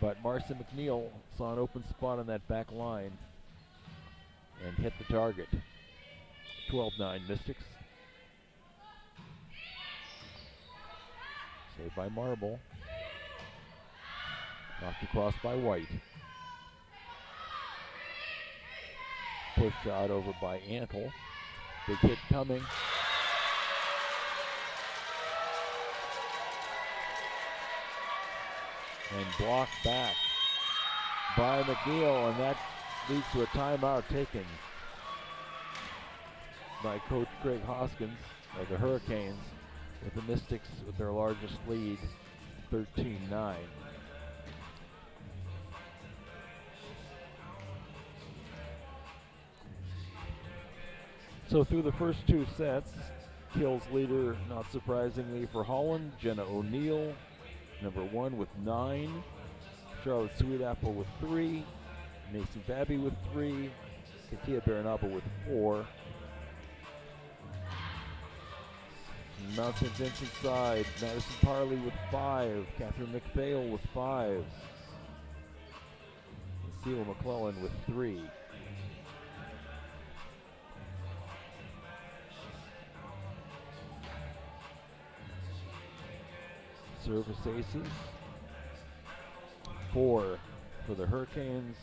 [SPEAKER 1] But Marcin McNeil saw an open spot on that back line and hit the target. 12-9 Mystics. Saved by Marble. Knocked across by White. Push shot over by Antle. Big hit coming. And blocked back by McNeil, and that leads to a timeout taken by Coach Craig Hoskins of the Hurricanes, with the Mystics with their largest lead, 13-9. So through the first 2 sets, kills leader, not surprisingly for Holland, Jenna O'Neill, number 1 with 9, Charlotte Sweetapple with 3, Macy Babby with 3, Katia Baranaba with 4. Mount St. Vincent side, Madison Parley with 5, Catherine McPhail with 5, and Celia McClellan with 3. Service aces, 4 for the Hurricanes,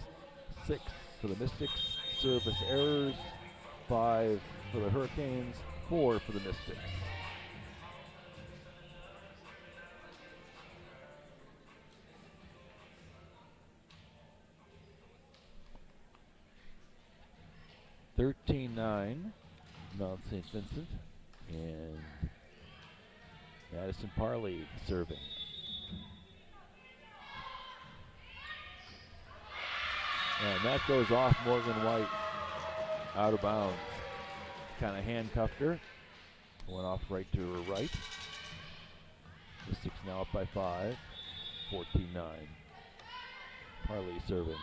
[SPEAKER 1] 6 for the Mystics. Service errors, 5 for the Hurricanes, 4 for the Mystics. (13-9) Mount St. Vincent, and Madison Parley serving. And that goes off Morgan White, out of bounds. Kind of handcuffed her. Went off right to her right. Mystics now up by 5, 14-9. Parley serving.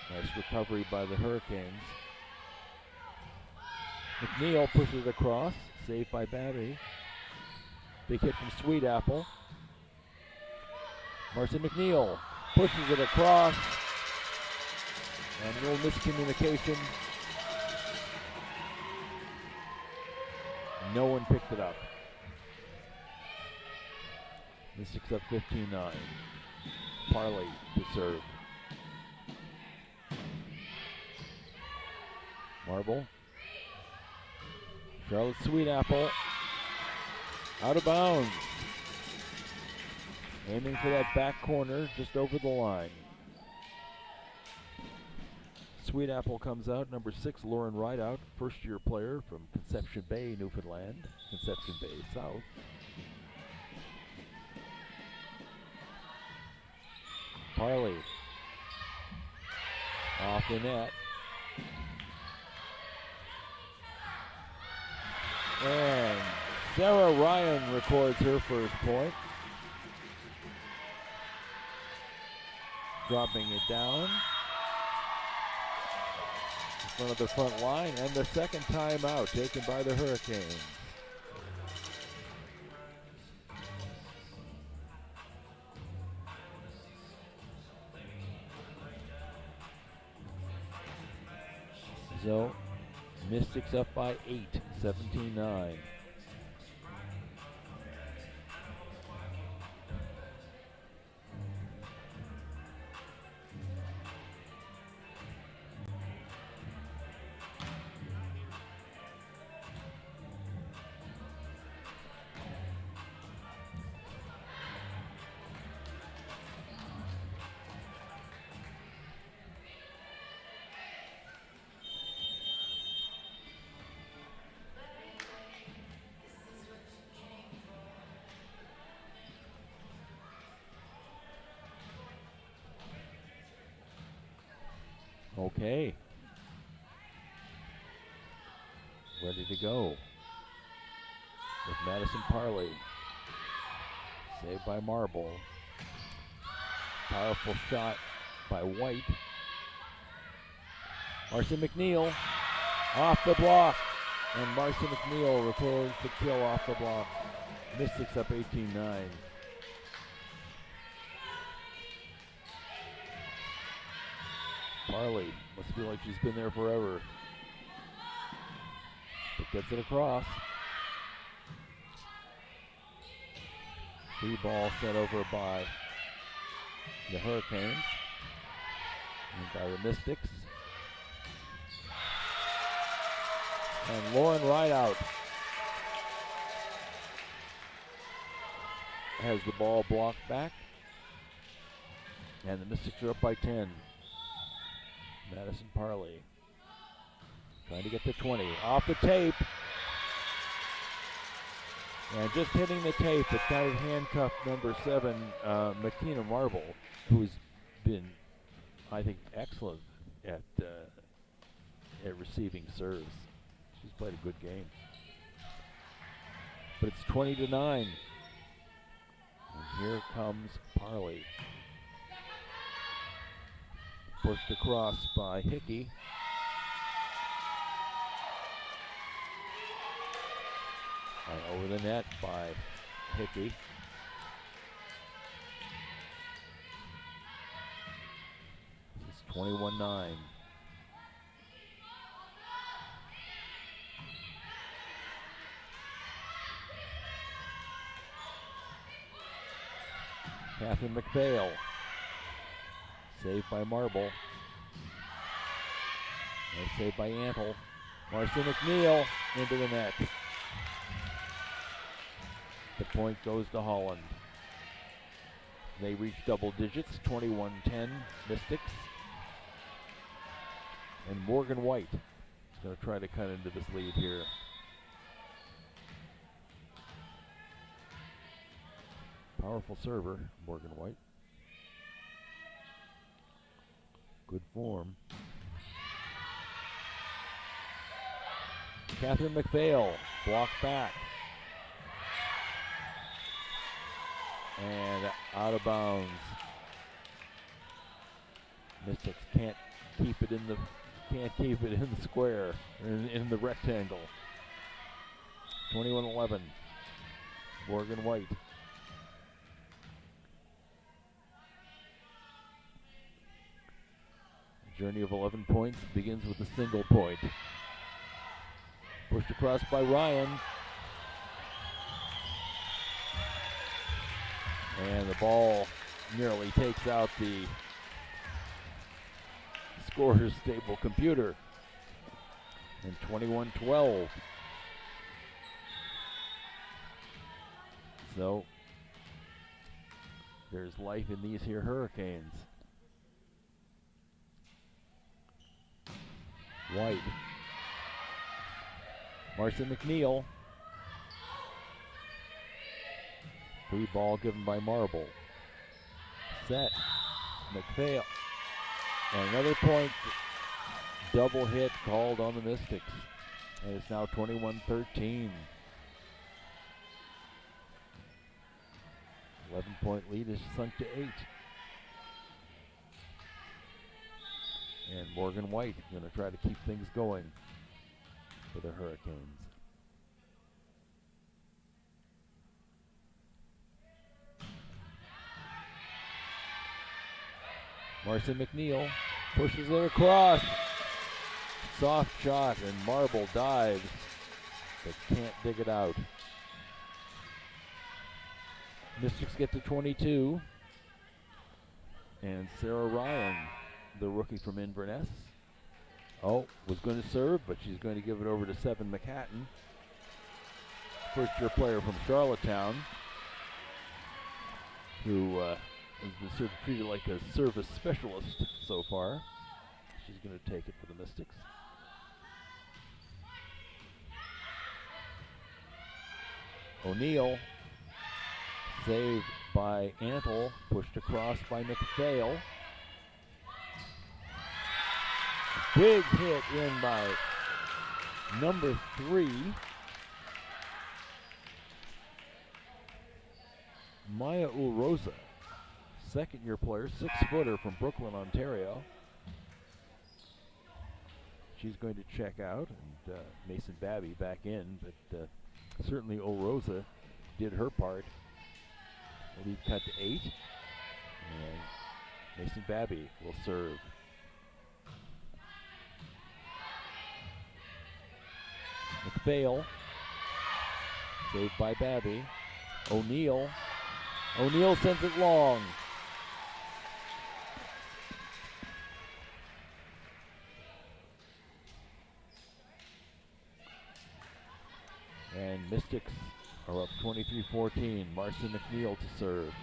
[SPEAKER 1] Nice recovery by the Hurricanes. McNeil pushes it across, saved by Babby. Big hit from Sweetapple. Marcin McNeil pushes it across, and a little miscommunication. No one picked it up. Mystics up 15-9. Parley to serve. Marble. Charlotte Sweetapple out of bounds. Aiming for that back corner just over the line. Sweetapple comes out, number 6, Lauren Rideout, first-year player from Conception Bay, Newfoundland, Conception Bay South. Parley off the net. And Sarah Ryan records her first point. Dropping it down in front of the front line, and the second timeout taken by the Hurricanes. So, Mystics up by 8, 17-9. Okay. Ready to go. With Madison Parley. Saved by Marble. Powerful shot by White. Marcy McNeil off the block. And Marcy McNeil records the kill off the block. Mystics up 18-9. Parley must feel like she's been there forever. But gets it across. Free ball set over by the Hurricanes and by the Mystics. And Lauren Rideout has the ball blocked back. And the Mystics are up by 10. Madison Parley trying to get to 20. Off the tape. And just hitting the tape, it kind of handcuffed number 7, Makina Marble, who's been, I think, excellent at receiving serves. She's played a good game. But it's 20-9. And here comes Parley. Pushed across by Hickey. And over the net by Hickey. This is 21-9. Catherine McPhail. Saved by Marble. And saved by Antle. Marcy McNeil into the net. The point goes to Holland. They reach double digits, 21-10 Mystics. And Morgan White is going to try to cut into this lead here. Powerful server, Morgan White. Good form. Catherine McPhail, blocked back. And out of bounds. Mystics can't keep it in the square, in the rectangle. 21-11. Morgan White. The journey of 11 points begins with a single point. Pushed across by Ryan. And the ball nearly takes out the scorer's stable computer. And 21-12. So there's life in these here Hurricanes. White. Marcy McNeil. Free ball given by Marble. Set. McPhail. And another point. Double hit called on the Mystics. And it's now 21-13. 11-point lead is sunk to 8. And Morgan White going to try to keep things going for the Hurricanes. Marcy McNeil pushes it across. Soft shot, and Marble dives, but can't dig it out. Mystics get to 22. And Sarah Ryan, the rookie from Inverness, was going to serve, but she's going to give it over to 7 McHatton. First-year player from Charlottetown, who has been sort of treated like a service specialist so far. She's going to take it for the Mystics. O'Neill, saved by Antle, pushed across by McPhail. big hit in by number 3, Maya Ulrosa, second-year player, 6-footer from Brooklyn, Ontario. She's going to check out, and Mason Babby back in, but certainly Ulrosa did her part. Lead cut to 8, and Mason Babby will serve. McPhail, saved by Babby. O'Neill sends it long. And Mystics are up 23-14. Marcy McNeil to serve.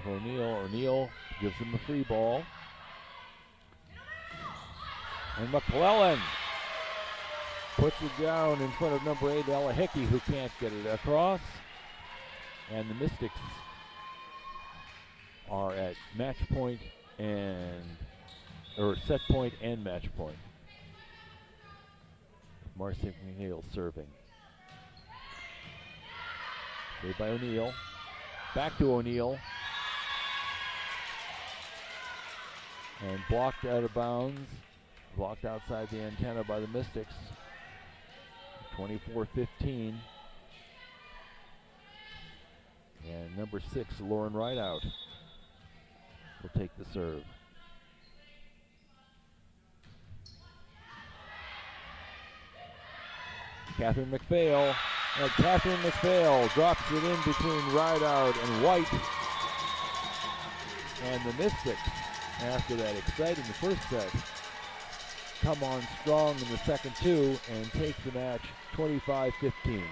[SPEAKER 1] O'Neill gives them the free ball. And McClellan puts it down in front of number 8, Ella Hickey, who can't get it across. And the Mystics are at match point or set point and match point. Marcy McNeil serving. Saved by O'Neill. Back to O'Neill. And blocked out of bounds. Blocked outside the antenna by the Mystics. 24-15. And number 6, Lauren Rideout, will take the serve. Catherine McPhail. And Catherine McPhail drops it in between Rideout and White. And the Mystics, after that exciting first set, come on strong in the second 2 and take the match 25-15.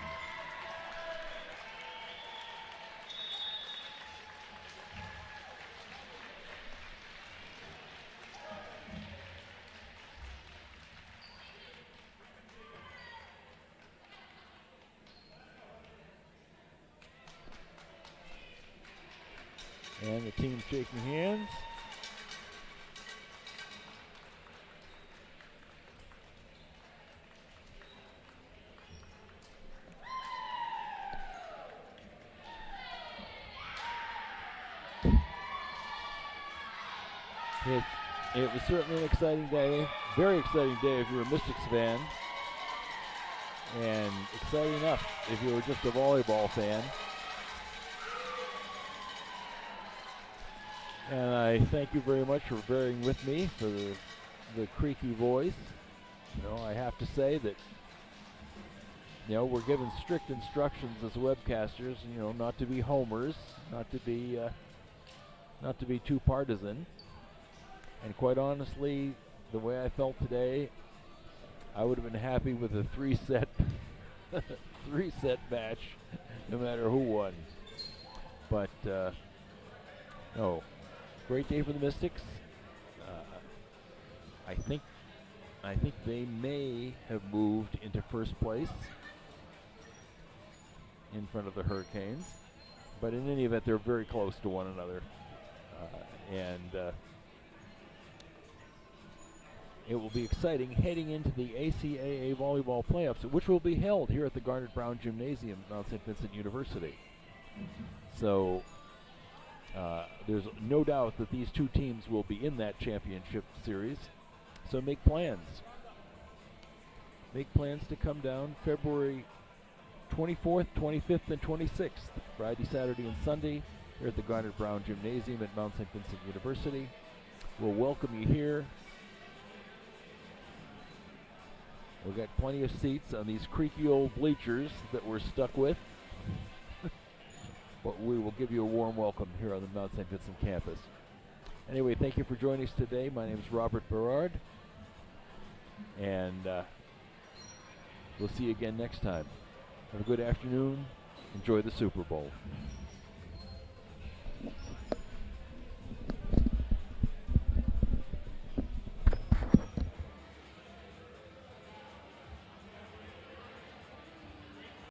[SPEAKER 1] And the team shaking hands. It was certainly an exciting day, very exciting day if you're a Mystics fan, and exciting enough if you were just a volleyball fan. And I thank you very much for bearing with me for the creaky voice. You know, I have to say that, you know, we're given strict instructions as webcasters, you know, not to be homers, not to be too partisan. And quite honestly, the way I felt today, I would have been happy with a 3-set match, no matter who won. But no, great day for the Mystics. I think they may have moved into first place in front of the Hurricanes, but in any event, they're very close to one another, and it will be exciting heading into the ACAA volleyball playoffs, which will be held here at the Garnet Brown Gymnasium at Mount St. Vincent University. So there's no doubt that these two teams will be in that championship series. So make plans. Make plans to come down February 24th, 25th, and 26th, Friday, Saturday, and Sunday here at the Garnet Brown Gymnasium at Mount St. Vincent University. We'll welcome you here. We've got plenty of seats on these creaky old bleachers that we're stuck with. But we will give you a warm welcome here on the Mount St. Vincent campus. Anyway, thank you for joining us today. My name is Robert Berard. And we'll see you again next time. Have a good afternoon. Enjoy the Super Bowl.